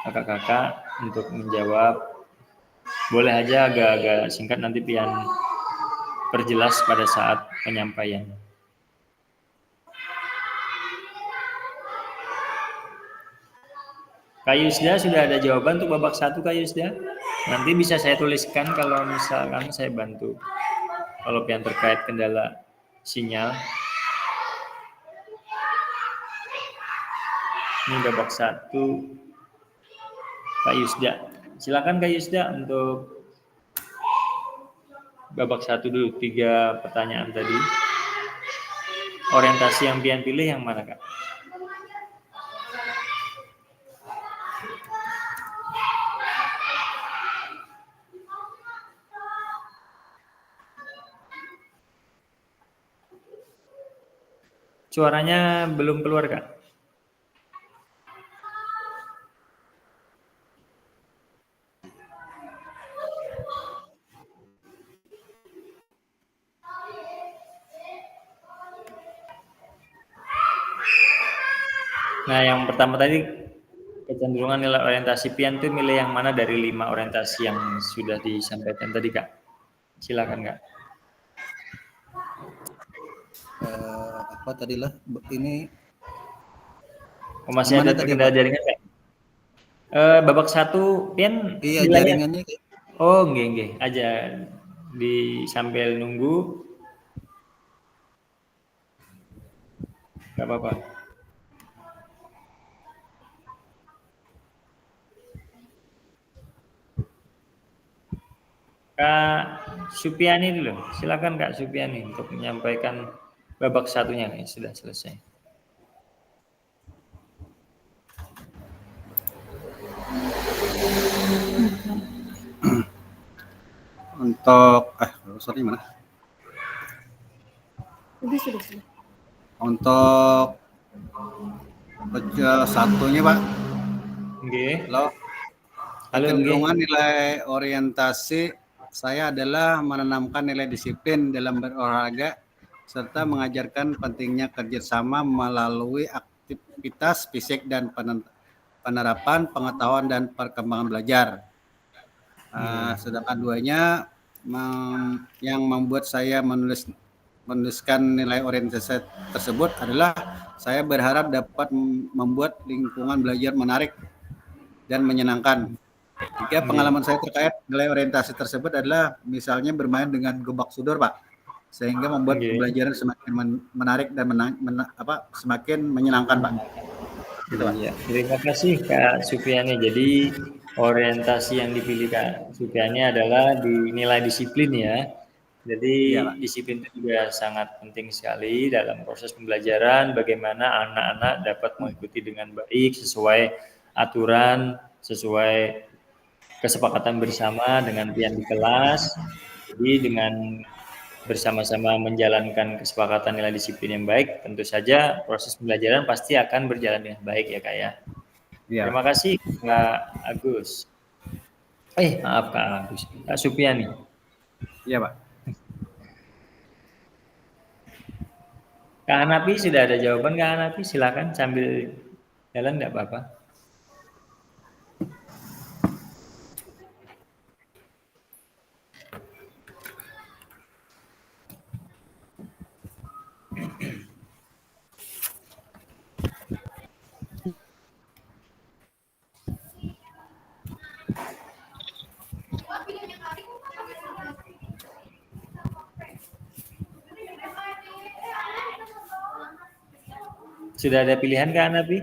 kakak-kakak untuk menjawab. Boleh aja agak-agak singkat, nanti pian perjelas pada saat penyampaian. Kak Yusda sudah ada jawaban untuk babak 1 Kak Yusda? Nanti bisa saya tuliskan kalau misalkan saya bantu. Kalau yang terkait kendala sinyal. Ini babak 1 Kak Yusda. Silakan Kak Yusda untuk babak 1 dulu, 3 pertanyaan tadi. Orientasi yang pian pilih yang mana Kak? Suaranya belum keluar, Kak. Nah, yang pertama tadi kecenderungan nilai orientasi pian itu milih yang mana dari 5 orientasi yang sudah disampaikan tadi, Kak? Silakan, Kak. Apa tadilah ini? Masih ada terkendala jaringan, Kak? Babak 1 pian iya jaringannya. Oh, nggih aja di sambil nunggu. Enggak apa-apa. Kak Supiani dulu, silakan Kak Supiani untuk menyampaikan babak 1-nya, sudah selesai. Untuk sorry mana? Sudah. Untuk pecah 1-nya Pak. Nggih. Halo. Kecenderungan nilai orientasi saya adalah menanamkan nilai disiplin dalam berolahraga serta mengajarkan pentingnya kerjasama melalui aktivitas fisik dan penerapan pengetahuan dan perkembangan belajar. Sedangkan 2-nya yang membuat saya menuliskan nilai orientasi tersebut adalah saya berharap dapat membuat lingkungan belajar menarik dan menyenangkan. Jika pengalaman saya terkait nilai orientasi tersebut adalah misalnya bermain dengan gobak sudor, Pak, sehingga membuat pembelajaran semakin menarik dan semakin menyenangkan, Pak. Gitu, Pak. Ya. Terima kasih Kak Supiani. Jadi orientasi yang dipilih Kak Supiani adalah di nilai disiplin ya. Jadi disiplin itu juga sangat penting sekali dalam proses pembelajaran. Bagaimana anak-anak dapat mengikuti dengan baik sesuai aturan, sesuai kesepakatan bersama dengan pian di kelas. Jadi dengan bersama-sama menjalankan kesepakatan nilai disiplin yang baik, tentu saja proses pembelajaran pasti akan berjalan dengan baik ya Kak ya. Terima kasih Kak Agus. Maaf Kak Agus. Kak Supiani. Iya Pak. Kak Hanapi sudah ada jawaban Kak Hanapi? Silakan sambil jalan nggak apa-apa. Sudah ada pilihan Kak Hanapi?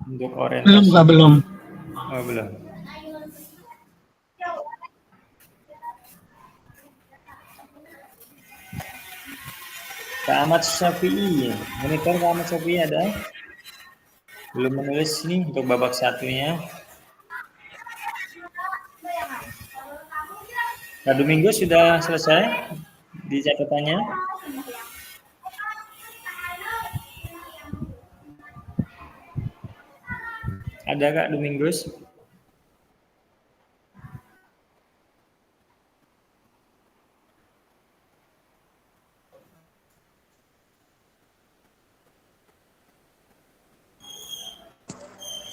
Untuk Belum, orientasi. Kak, belum. Oh, belum. Kak Ahmad Syafi'i. Monitor Kak Ahmad Syafi'i ada? Belum menulis nih untuk babak satunya. Kak Domingo sudah selesai di catatannya? Ada Kak Domingos?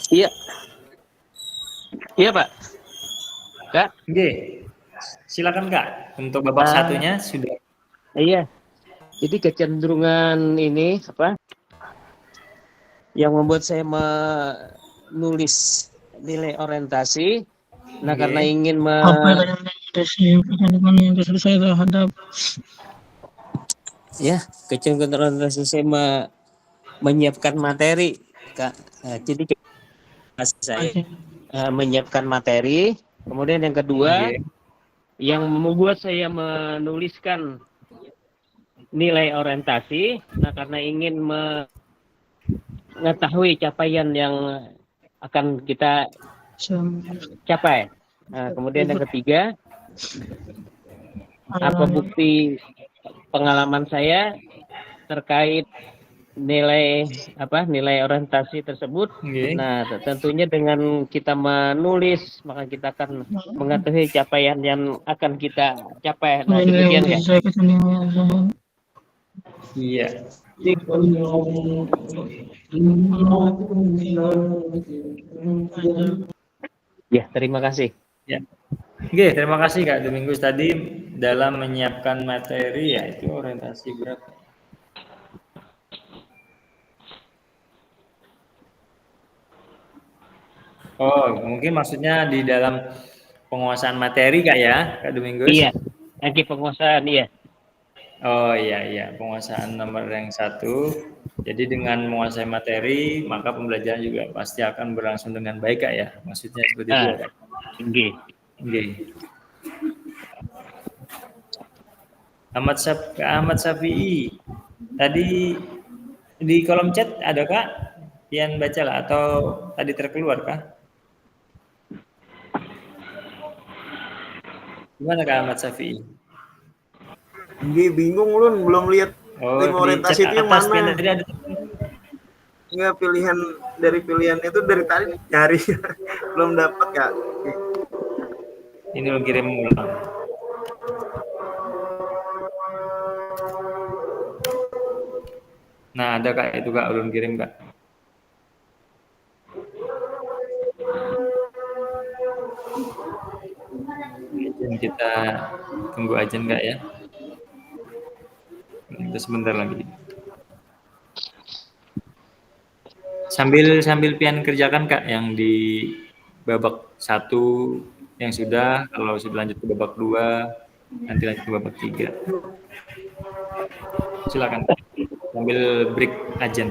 Iya. Iya, Pak. Kak? Oke. Silakan Kak. Untuk babak satunya sudah. Iya. Jadi kecenderungan ini apa? Yang membuat saya menulis nilai orientasi. Nah, karena ingin Apa yang saya terhadap ya, kecenderungan orientasi saya menyiapkan materi, Kak. Jadi saya menyiapkan materi. Kemudian yang kedua, yang membuat saya menuliskan nilai orientasi, nah karena ingin mengetahui capaian yang akan kita capai. Nah, kemudian yang ketiga, apa bukti pengalaman saya terkait nilai orientasi tersebut. Nah, tentunya dengan kita menulis maka kita akan mengetahui capaian yang akan kita capai. Nah, demikian ya. Iya. Ya, terima kasih. Ya. Oke, terima kasih Kak Domingus tadi dalam menyiapkan materi ya itu orientasi berapa? Oh, mungkin maksudnya di dalam penguasaan materi Kak ya, Kak Domingus? Iya, lagi penguasaan iya. Oh iya, penguasaan nomor yang 1. Jadi dengan menguasai materi, maka pembelajaran juga pasti akan berlangsung dengan baik Kak ya. Maksudnya seperti itu ya Kak. Oke. Ahmad Syafi'i. Tadi di kolom chat ada Kak? Pian baca lah atau tadi terkeluar Kak? Gimana Kak Ahmad Syafi'i? Bingung lu belum lihat lima orientasi itu yang mana. Enggak, pilihan itu dari tadi nyari belum dapat Kak. Ini lo kirim ulang. Nah, ada Kak itu Kak, belum kirim Kak. Kita tunggu aja Kak ya. Kita sebentar lagi. Sambil pian kerjakan Kak yang di babak 1 yang sudah, kalau sudah lanjut ke babak 2, nanti lanjut ke babak 3. Silakan sambil break aja.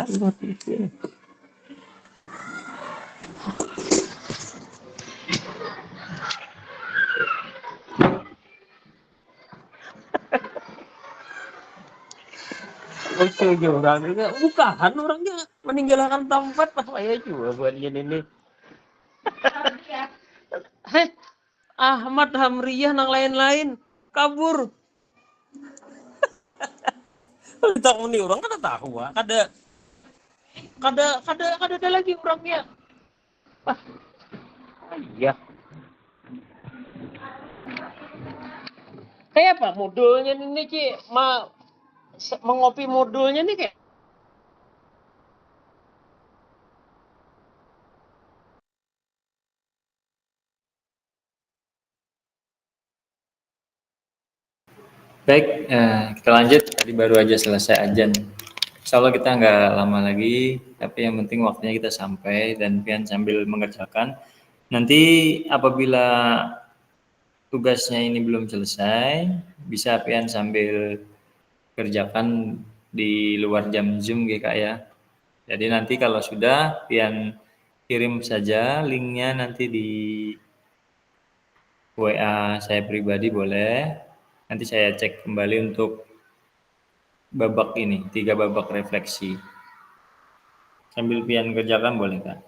Lucu juga bukan orangnya meninggalkan tempat pas saya juga buat ini. Heh, Ahmad Hamriyah nang lain-lain kabur. Tak meni orang kada tahu kada ada lagi orangnya. Wah, iya. Kayak apa modulnya ini Ci? Mengopi modulnya nih kayak Baik, kita lanjut. Tadi baru aja selesai ajan. Insya Allah kita nggak lama lagi, tapi yang penting waktunya kita sampai dan pian sambil mengerjakan. Nanti apabila tugasnya ini belum selesai, bisa pian sambil kerjakan di luar jam Zoom gitu ya. Jadi nanti kalau sudah pian kirim saja linknya nanti di WA saya pribadi boleh. Nanti saya cek kembali untuk babak ini, 3 babak refleksi. Sambil pian kerjakan boleh kan?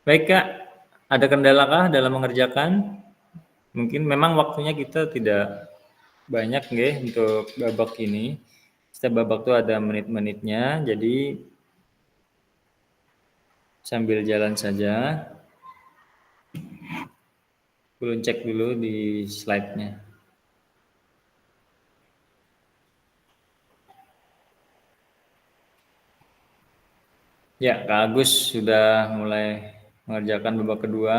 Baik Kak, ada kendala kah dalam mengerjakan? Mungkin memang waktunya kita tidak banyak nggih untuk babak ini. Setiap babak itu ada menit-menitnya, jadi sambil jalan saja. Belum cek dulu di slide-nya. Ya, Kak Agus sudah mulai mengerjakan babak kedua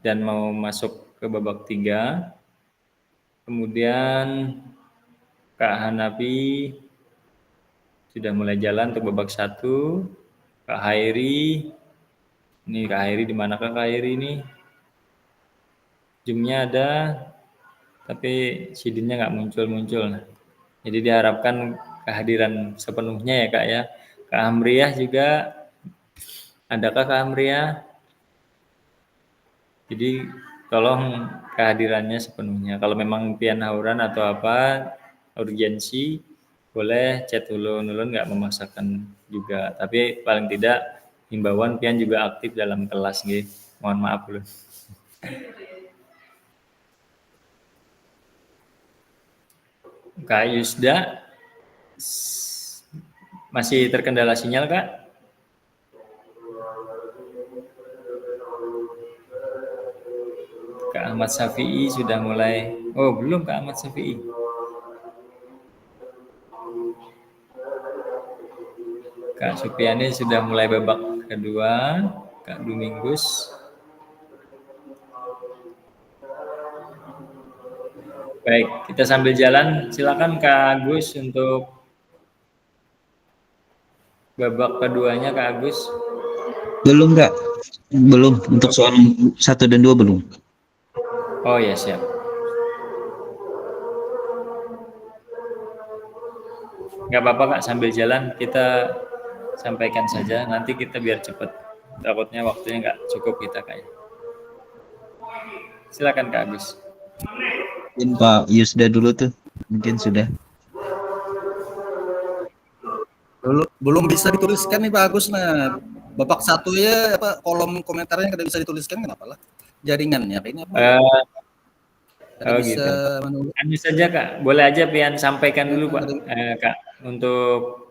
dan mau masuk ke babak 3. Kemudian Kak Hanapi sudah mulai jalan untuk babak 1. Kak Hairi, ini Kak Hairi di mana Kak Hairi ini? Zoom-nya ada, tapi sidinnya nggak muncul-muncul. Jadi diharapkan kehadiran sepenuhnya ya Kak ya. Kak Hamriyah juga, adakah Kak Hamriyah? Jadi tolong kehadirannya sepenuhnya. Kalau memang pian hauran atau apa urgensi, boleh chat ulun nggak memaksakan juga. Tapi paling tidak himbauan pian juga aktif dalam kelas nggih. Mohon maaf ulun. Kak Yusda masih terkendala sinyal Kak? Kak Ahmad Syafi'i sudah mulai. Oh, belum Kak Ahmad Syafi'i. Kak Supiani sudah mulai babak kedua. Kak Domingus. Baik, kita sambil jalan. Silakan Kak Agus untuk babak keduanya Kak Agus. Belum Kak. Belum. Untuk soal 1 dan 2 belum. Oh ya siap. Nggak apa-apa Kak, sambil jalan kita sampaikan saja. Nanti kita biar cepat. Takutnya waktunya nggak cukup kita Kak. Silakan Kak Agus. Mungkin Pak Yusda dulu tuh. Mungkin sudah. Belum bisa dituliskan nih Pak Agus. Nah, babak 1 ya apa kolom komentarnya kada bisa dituliskan kenapa lah? Jaringannya apa ini apa? Oh gitu. Anu saja Kak, boleh aja pian sampaikan dulu Pak, Kak, untuk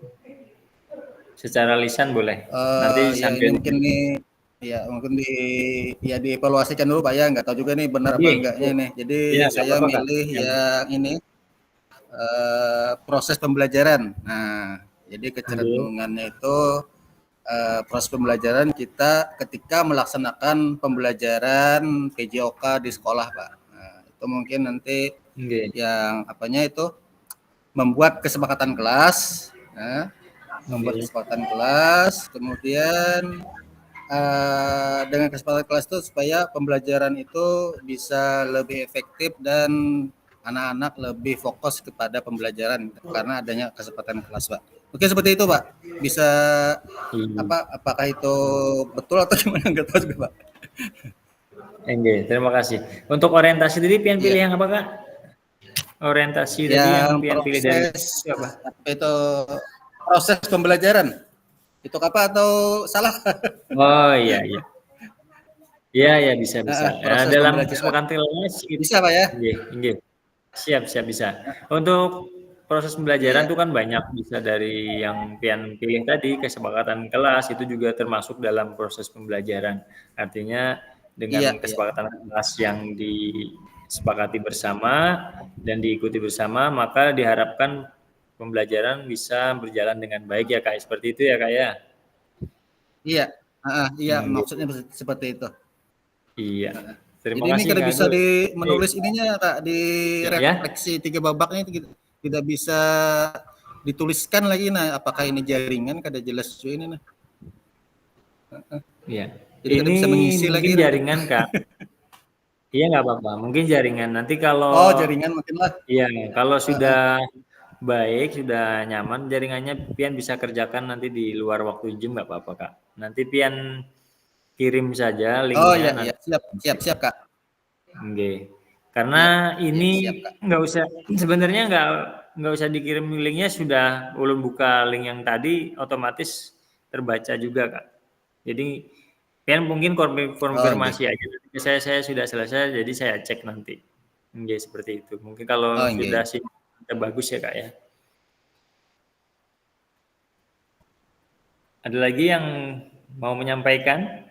secara lisan boleh. Nanti ya sambil mungkin nih, ya mungkin dievaluasikan dulu Pak ya, nggak tahu juga nih benar apa enggaknya nih. Jadi ya, saya apa-apa, milih yang ini proses pembelajaran. Nah, jadi kecenderungannya itu proses pembelajaran kita ketika melaksanakan pembelajaran PJOK di sekolah, Pak. Nah, itu mungkin nanti yang apanya itu membuat kesepakatan kelas, membuat kesepakatan kelas, kemudian dengan kesepakatan kelas itu supaya pembelajaran itu bisa lebih efektif dan anak-anak lebih fokus kepada pembelajaran karena adanya kesempatan kelas, Pak. Oke, seperti itu, Pak. Bisa apakah itu betul atau gimana, nggak tahu juga, Pak. Terima kasih. Untuk orientasi tadi pian pilih yang apa, Kak? Orientasi tadi yang pian pilih dari apa? Itu proses pembelajaran. Itu apa atau salah? Oh iya. Iya bisa. Dalam kesepakatan kelas bisa, Pak ya? Iya. Siap bisa. Untuk proses pembelajaran itu kan banyak, bisa dari yang pian pilih tadi kesepakatan kelas itu juga termasuk dalam proses pembelajaran. Artinya dengan kesepakatan kelas yang disepakati bersama dan diikuti bersama, maka diharapkan pembelajaran bisa berjalan dengan baik ya, Kak. Seperti itu ya, Kak ya? Iya, maksudnya seperti itu. Iya. Terima Jadi kasih. ini tidak bisa menulis ininya, Kak, di refleksi 3 babaknya itu tidak bisa dituliskan lagi. Nah, apakah ini jaringan? Kada jelas juga ini. Nah. Iya. Jadi ini bisa mengisi mungkin lagi. Jaringan, Kak. Iya nggak apa-apa. Mungkin jaringan. Nanti kalau jaringan mungkin lah. Iya, kalau sudah baik, sudah nyaman jaringannya, pian bisa kerjakan nanti di luar waktu jam nggak apa-apa, Kak. Nanti pian kirim saja linknya. Iya. Siap, Kak. Oke. Karena ini nggak usah, sebenarnya nggak usah dikirim linknya, sudah ulun buka link yang tadi otomatis terbaca juga, Kak. Jadi pian mungkin konfirmasi aja. Saya sudah selesai, jadi saya cek nanti. Oke, seperti itu. Mungkin kalau sudah sih bagus ya, Kak ya. Ada lagi yang mau menyampaikan?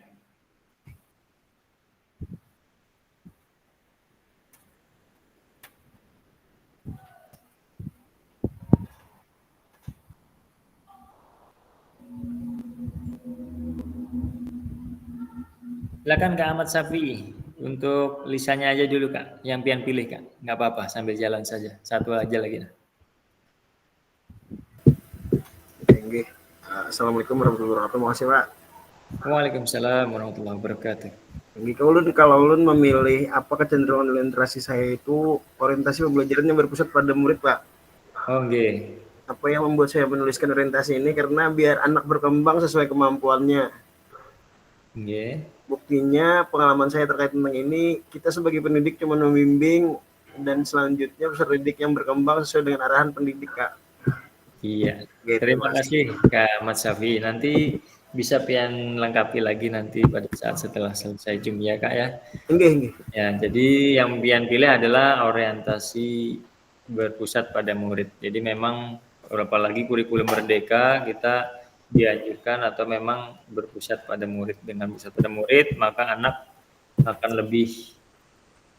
Silakan Kak Ahmad Safi, untuk lisannya aja dulu Kak, yang pian pilih Kak, nggak apa-apa sambil jalan saja, satu aja lagi. Assalamualaikum warahmatullahi wabarakatuh. Makasih Pak. Waalaikumsalam warahmatullahi wabarakatuh. Kalau ulun memilih apa kecenderungan orientasi saya itu orientasi pembelajaran yang berpusat pada murid Pak. Apa yang membuat saya menuliskan orientasi ini karena biar anak berkembang sesuai kemampuannya. Buktinya pengalaman saya terkait tentang ini, kita sebagai pendidik cuma membimbing dan selanjutnya peserta didik yang berkembang sesuai dengan arahan pendidik Kak. Iya. Terima kasih Kak Ahmad Safi. Nanti bisa pian lengkapi lagi nanti pada saat setelah selesai Zoom ya Kak ya. Ya, jadi yang pian pilih adalah orientasi berpusat pada murid. Jadi memang apalagi kurikulum merdeka kita dianjurkan atau memang berpusat pada murid. Dengan pusat pada murid, maka anak akan lebih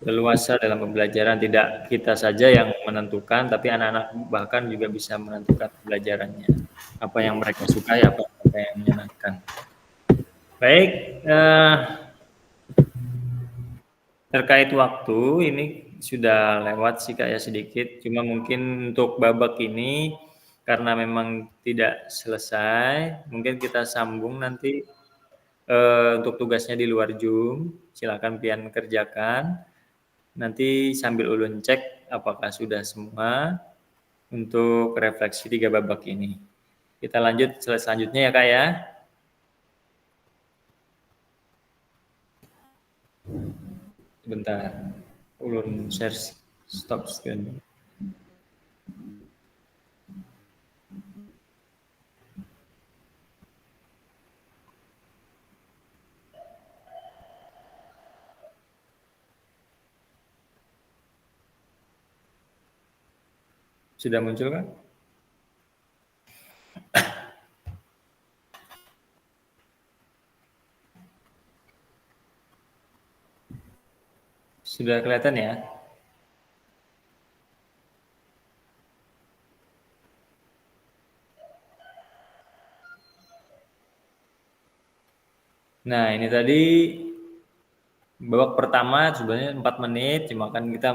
leluasa dalam pembelajaran. Tidak kita saja yang menentukan, tapi anak-anak bahkan juga bisa menentukan pembelajarannya. Apa yang mereka sukai, apa yang menyenangkan. Baik, terkait waktu ini sudah lewat sih Kak ya sedikit. Cuma mungkin untuk babak ini karena memang tidak selesai, mungkin kita sambung nanti untuk tugasnya di luar Zoom. Silakan pian kerjakan. Nanti sambil ulun cek apakah sudah semua untuk refleksi 3 babak ini. Kita lanjut selanjutnya ya Kak ya. Bentar, ulun share stop screen. Sudah muncul kan? Sudah kelihatan ya? Nah, ini tadi babak pertama sebenarnya 4 menit, cuma kan kita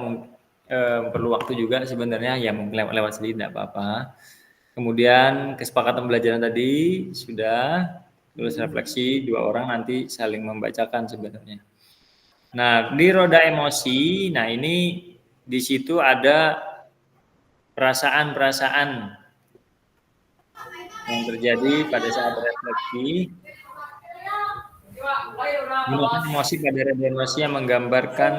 perlu waktu juga sebenarnya, ya mungkin lewat sedikit tidak apa-apa. Kemudian kesepakatan pembelajaran tadi sudah, tulis refleksi 2 orang nanti saling membacakan sebenarnya. Nah, di roda emosi, nah ini di situ ada perasaan-perasaan yang terjadi pada saat refleksi. Gunakan emosi pada roda emosi yang menggambarkan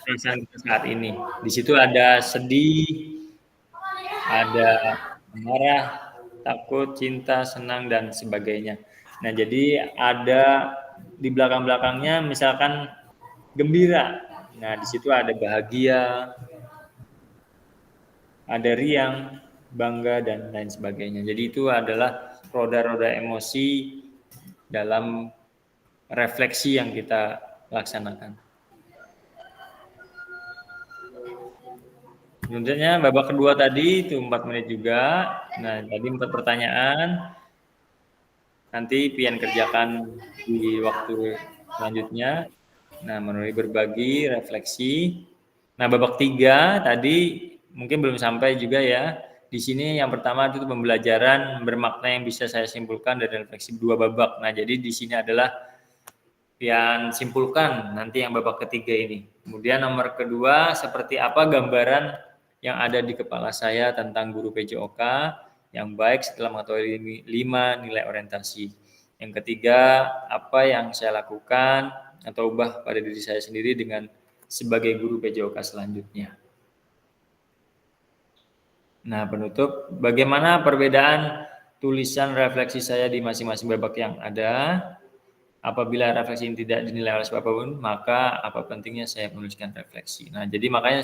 perasaan kita saat ini. Di situ ada sedih, ada marah, takut, cinta, senang, dan sebagainya. Nah, jadi ada di belakang-belakangnya misalkan gembira. Nah, di situ ada bahagia, ada riang, bangga, dan lain sebagainya. Jadi itu adalah roda-roda emosi dalam refleksi yang kita laksanakan. Selanjutnya babak kedua tadi itu 4 menit juga. Nah, tadi 4 pertanyaan. Nanti pian kerjakan di waktu selanjutnya. Nah, melalui berbagi, refleksi. Nah, babak 3 tadi mungkin belum sampai juga ya. Di sini yang pertama itu pembelajaran bermakna yang bisa saya simpulkan dari refleksi 2 babak. Nah, jadi di sini adalah pian simpulkan nanti yang babak ketiga ini. Kemudian nomor kedua, seperti apa gambaran yang ada di kepala saya tentang guru PJOK yang baik setelah mengetahui 5 nilai orientasi. Yang ketiga, apa yang saya lakukan atau ubah pada diri saya sendiri dengan sebagai guru PJOK selanjutnya. Nah, penutup, bagaimana perbedaan tulisan refleksi saya di masing-masing babak yang ada? Apabila refleksi ini tidak dinilai oleh siapapun, maka apa pentingnya saya menuliskan refleksi. Nah, jadi makanya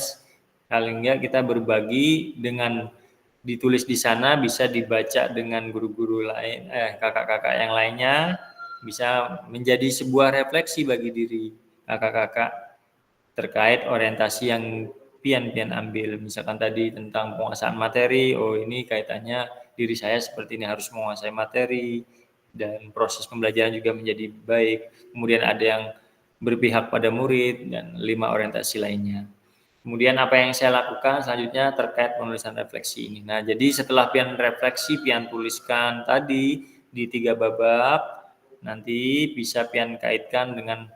paling enggak kita berbagi dengan ditulis di sana, bisa dibaca dengan guru-guru lain, kakak-kakak yang lainnya, bisa menjadi sebuah refleksi bagi diri kakak-kakak terkait orientasi yang pian-pian ambil. Misalkan tadi tentang penguasaan materi, oh ini kaitannya diri saya seperti ini, harus menguasai materi, dan proses pembelajaran juga menjadi baik. Kemudian ada yang berpihak pada murid, dan 5 orientasi lainnya. Kemudian apa yang saya lakukan selanjutnya terkait penulisan refleksi ini. Nah, jadi setelah pian refleksi, pian tuliskan tadi di 3 babak, nanti bisa pian kaitkan dengan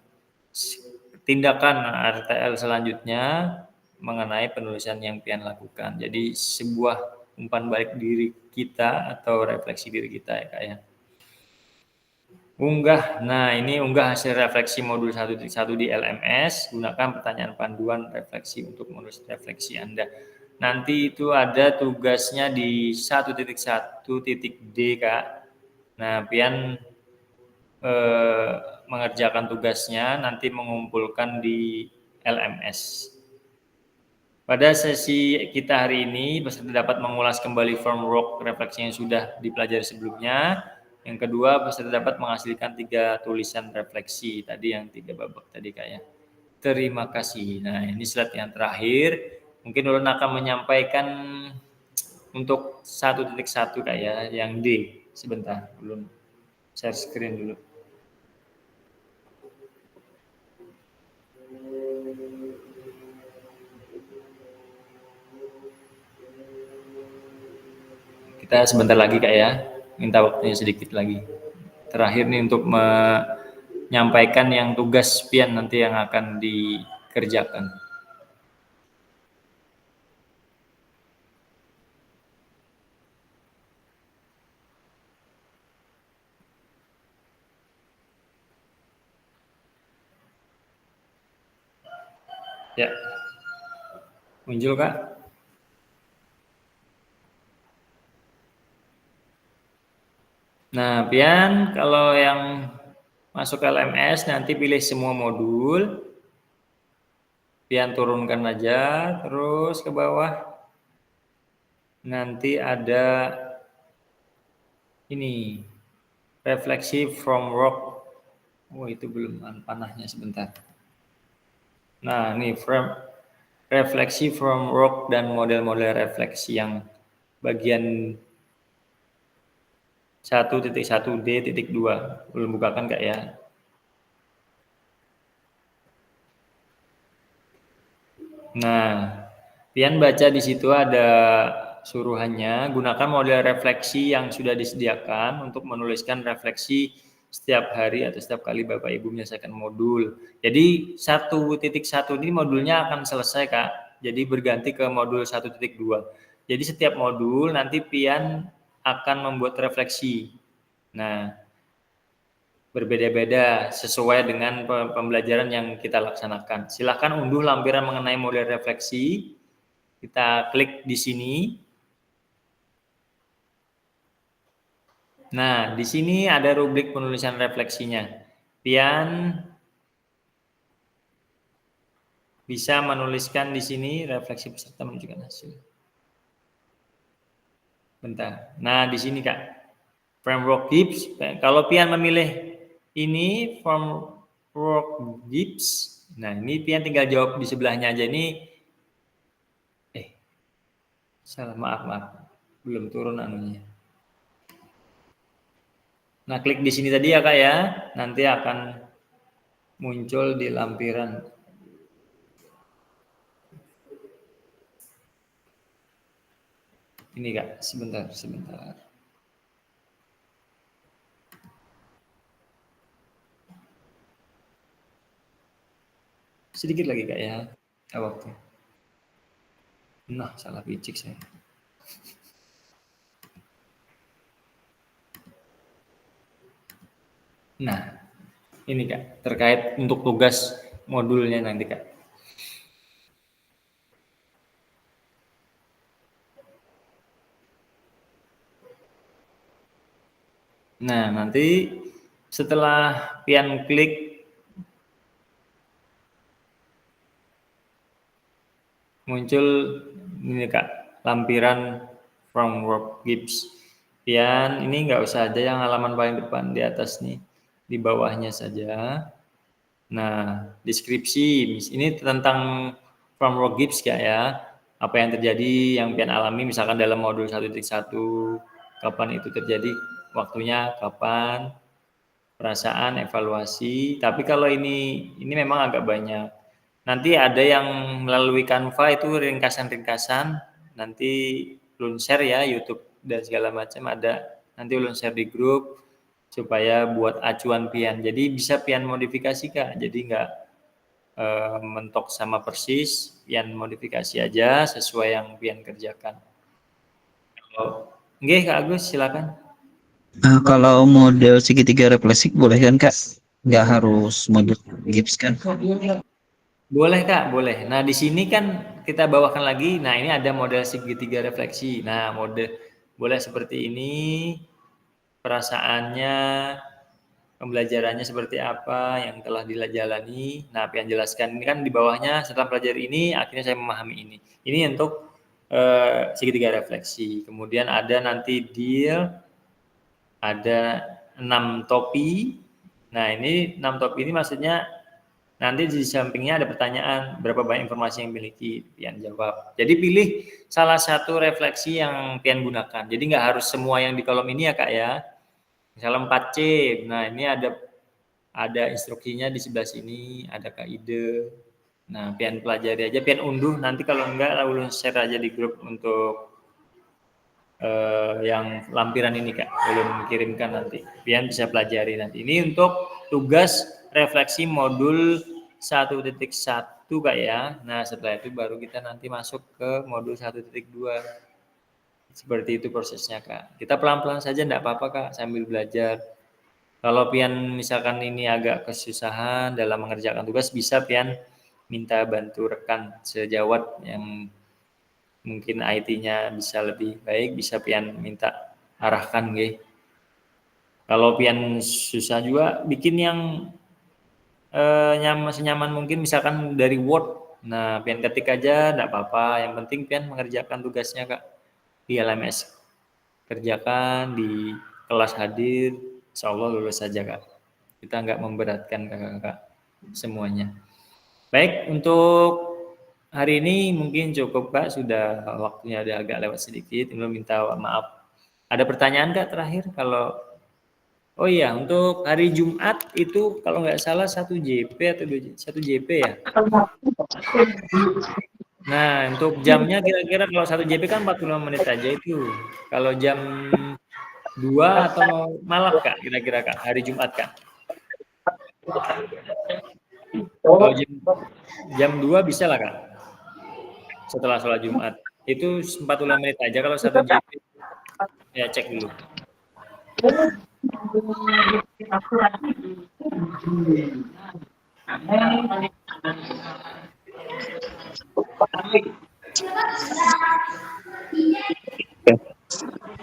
tindakan RTL selanjutnya mengenai penulisan yang pian lakukan. Jadi sebuah umpan balik diri kita atau refleksi diri kita ya Kak ya. Unggah, nah ini unggah hasil refleksi modul 1.1 di LMS, gunakan pertanyaan panduan refleksi untuk menulis refleksi Anda. Nanti itu ada tugasnya di 1.1.d Kak. Nah, pian mengerjakan tugasnya, nanti mengumpulkan di LMS. Pada sesi kita hari ini, peserta dapat mengulas kembali framework refleksi yang sudah dipelajari sebelumnya. Yang kedua, peserta dapat menghasilkan 3 tulisan refleksi tadi yang 3 babak tadi Kak ya. Terima kasih. Nah, ini slide yang terakhir. Mungkin Ulun akan menyampaikan untuk 1.1 Kak ya, yang D. Sebentar, Ulun share screen dulu. Kita sebentar lagi Kak ya. Minta waktunya sedikit lagi. Terakhir nih untuk menyampaikan yang tugas pian nanti yang akan dikerjakan. Ya. Muncul Kak? Nah, pian kalau yang masuk LMS nanti pilih semua modul, pian turunkan aja terus ke bawah. Nanti ada ini refleksi from work. Oh, itu belum panahnya sebentar. Nah, ini refleksi from work dan model-model refleksi yang bagian 1.1D.2 belum bukakan Kak ya. Nah, pian baca di situ ada suruhannya, gunakan model refleksi yang sudah disediakan untuk menuliskan refleksi setiap hari atau setiap kali Bapak Ibu menyelesaikan modul. Jadi 1.1 ini modulnya akan selesai, Kak. Jadi berganti ke modul 1.2. Jadi setiap modul nanti pian akan membuat refleksi. Nah, berbeda-beda sesuai dengan pembelajaran yang kita laksanakan. Silahkan unduh lampiran mengenai model refleksi. Kita klik di sini. Nah, di sini ada rubrik penulisan refleksinya. Pian bisa menuliskan di sini refleksi peserta menunjukkan hasil. Bentar. Nah, di sini Kak. Framework Gibbs. Kalau Pian memilih ini framework Gibbs. Nah, ini Pian tinggal jawab di sebelahnya aja. Ini salah, maaf. Belum turun anunya. Nah, klik di sini tadi ya Kak ya. Nanti akan muncul di lampiran. Ini Kak, sebentar. Sedikit lagi Kak ya. Waktu. Nah, salah picik saya. Nah, ini Kak, terkait untuk tugas modulnya nanti Kak. Nah, nanti setelah Pian klik muncul ini Kak, lampiran framework Gibbs. Pian ini nggak usah aja yang halaman paling depan di atas nih, di bawahnya saja. Nah, deskripsi ini tentang framework Gibbs Kak ya. Apa yang terjadi yang Pian alami misalkan dalam modul 1.1, kapan itu terjadi, waktunya kapan, perasaan, evaluasi. Tapi kalau ini memang agak banyak. Nanti ada yang melalui Canva itu ringkasan-ringkasan, nanti ulun share ya YouTube dan segala macam ada. Nanti ulun share di grup supaya buat acuan Pian. Jadi bisa Pian modifikasi Kak. Jadi nggak mentok sama persis, Pian modifikasi aja sesuai yang Pian kerjakan. Oke Kak Agus, silakan. Kalau model segitiga refleksi boleh kan Kak? Nggak harus model Gibbs kan? Boleh Kak, boleh. Nah di sini kan kita bawakan lagi. Nah ini ada model segitiga refleksi. Nah boleh seperti ini. Perasaannya, pembelajarannya seperti apa yang telah dijalani. Nah, Pian jelaskan ini kan di bawahnya setelah pelajari ini, akhirnya saya memahami ini. Ini untuk segitiga refleksi. Kemudian ada nanti deal, ada 6 topi. Nah, ini 6 topi ini maksudnya nanti di sampingnya ada pertanyaan, berapa banyak informasi yang dimiliki, Pian jawab. Jadi pilih salah satu refleksi yang Pian gunakan. Jadi nggak harus semua yang di kolom ini ya Kak ya. Misalnya 4C, nah ini ada instruksinya di sebelah sini, ada kaide. Nah, Pian pelajari aja, Pian unduh. Nanti kalau enggak, lalu share aja di grup untuk yang lampiran ini Kak, belum kirimkan nanti. Pian bisa pelajari nanti. Ini untuk tugas refleksi modul 1.1 Kak ya. Nah, setelah itu baru kita nanti masuk ke modul 1.2. Seperti itu prosesnya Kak. Kita pelan-pelan saja enggak apa-apa Kak, sambil belajar. Kalau Pian misalkan ini agak kesusahan dalam mengerjakan tugas, bisa Pian minta bantu rekan sejawat yang mungkin IT-nya bisa lebih baik, bisa Pian minta arahkan nggih. Kalau Pian susah juga bikin yang senyaman mungkin misalkan dari Word. Nah, Pian ketik aja enggak apa-apa, yang penting Pian mengerjakan tugasnya Kak. Di LMS kerjakan, di kelas hadir, insya Allah lulus saja Kak. Kita nggak memberatkan kakak-kakak semuanya. Baik, untuk hari ini mungkin cukup Kak, sudah waktunya ada agak lewat sedikit, ini minta maaf. Ada pertanyaan Kak terakhir? Oh iya, untuk hari Jumat itu kalau nggak salah 1 JP atau 1 JP ya? Nah, untuk jamnya kira-kira kalau 1 JP kan 45 menit aja itu. Kalau jam 2 atau malam Kak, kira-kira Kak, hari Jumat Kak? Kalau jam 2 bisa lah Kak, setelah sholat Jumat. Itu 45 menit aja kalau 1 JP. Ya cek dulu.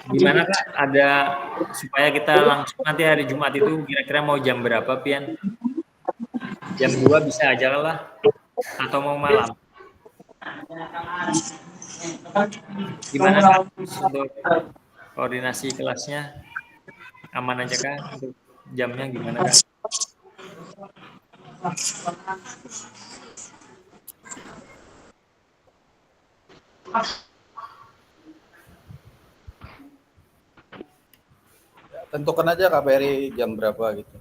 Gimana Kak? Ada supaya kita langsung nanti hari Jumat itu kira-kira mau jam berapa Pian? Jam 2 bisa aja lah. Atau mau malam? Gimana Kak untuk koordinasi kelasnya? Aman aja Kak? Untuk jamnya gimana Kak? Tentukan aja KBRI jam berapa gitu.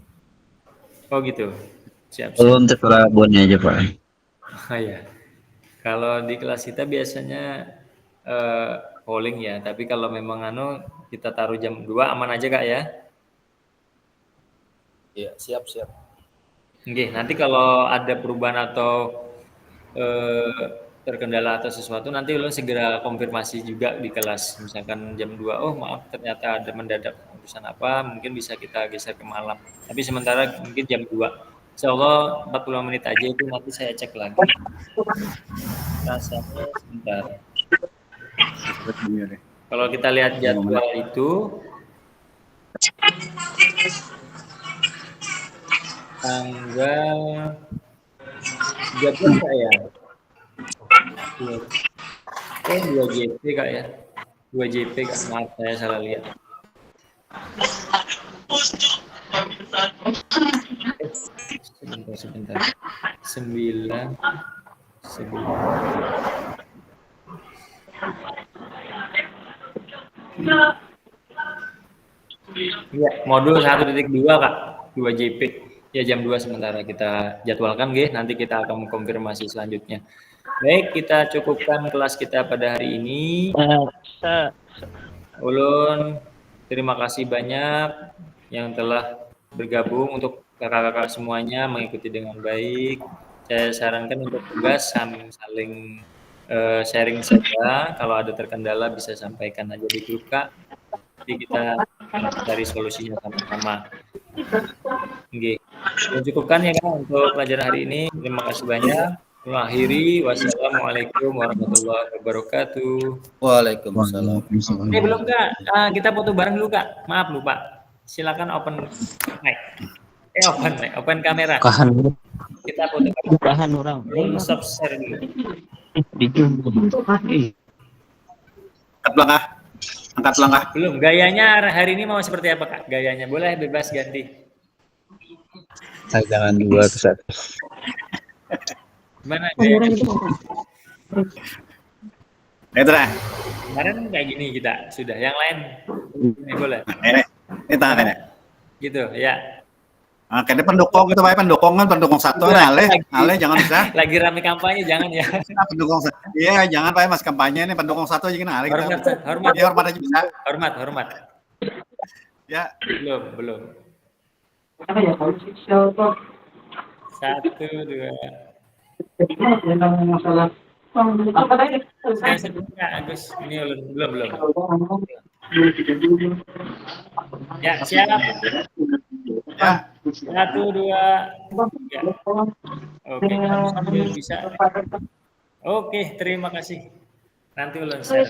Oh gitu. Siap. Kalau untuk Prabonnya aja Pak. Oh ya. Kalau di kelas kita biasanya polling ya, tapi kalau memang kita taruh jam 2 aman aja Kak ya? Iya, siap. Oke, nanti kalau ada perubahan atau terkendala atau sesuatu nanti ulun segera konfirmasi juga di kelas. Misalkan jam 2, oh maaf ternyata ada mendadak urusan apa, mungkin bisa kita geser ke malam. Tapi sementara mungkin jam 2. Insyaallah 40 menit aja itu nanti saya cek lagi. Rasanya sebentar. Kalau kita lihat jadwal itu tanggal 13 Kak ya? Oh 2 JP Kak ya? 2 JP Kak, maaf saya salah lihat. Sebentar. 9. Iya, modul 1.2 Kak, 2 JP. Ya jam 2 sementara kita jadwalkan nanti kita akan konfirmasi selanjutnya. Baik, kita cukupkan kelas kita pada hari ini. Ulun terima kasih banyak yang telah bergabung untuk kakak-kakak semuanya mengikuti dengan baik. Saya sarankan untuk tugas saling sharing saja. Kalau ada terkendala bisa sampaikan aja di grup Kak. Jadi kita cari solusinya sama-sama. Oke. Cukupkan ya Kak untuk pelajaran hari ini. Terima kasih banyak. Mengakhiri, wassalamualaikum warahmatullahi wabarakatuh. Waalaikumsalam. Belum Kak, kita foto bareng dulu Kak. Maaf lupa. Silakan open mic. Open kamera. Kita foto Bukahan orang. belum stop share dulu. Angkat langkah. Belum. Gayanya hari ini mau seperti apa Kak? Gayanya boleh bebas ganti. Jangan 2 ke 1. Gimana gayanya? Itu dah. Kemarin kayak gini kita sudah. Yang lain ini boleh. Ini tangan ini. Gitu ya. Kayaknya pendukung itu Pak, pendukung satu Ale jangan bisa. Lagi rame kampanye jangan ya. Pendukung. Iya, jangan Pak Mas kampanye ini pendukung satu aja Ale. Hormat. Ya, hormat aja bisa. Hormat. Ya, belum. 1, 2. Saya sebutnya Agus, ini belum. Ya, siap. Ya. 1, 2, 3. Oke, sambil bisa. Oke, terima kasih. Nanti ulun share.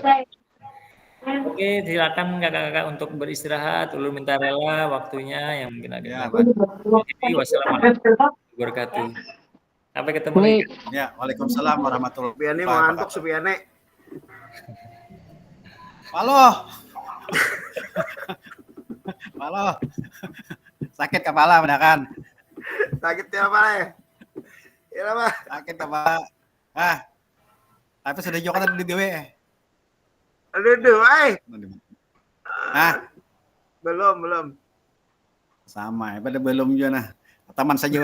Oke, silakan kakak-kakak untuk beristirahat. Ulun minta rela waktunya yang mungkin agak lama. Jadi wassalamualaikum warahmatullahi wabarakatuh. Sampai ketemu lagi. Ya, waalaikumsalam warahmatullahi Supiani mau ngantuk Supiani. Halo. Sakit kepala benar kan? Sakit apa ya? Ya apa? Sakit kepala. Tapi sudah jauh kan di dewe. Aduh, Belum. belum. Sama, pada belum juga nah. Taman saja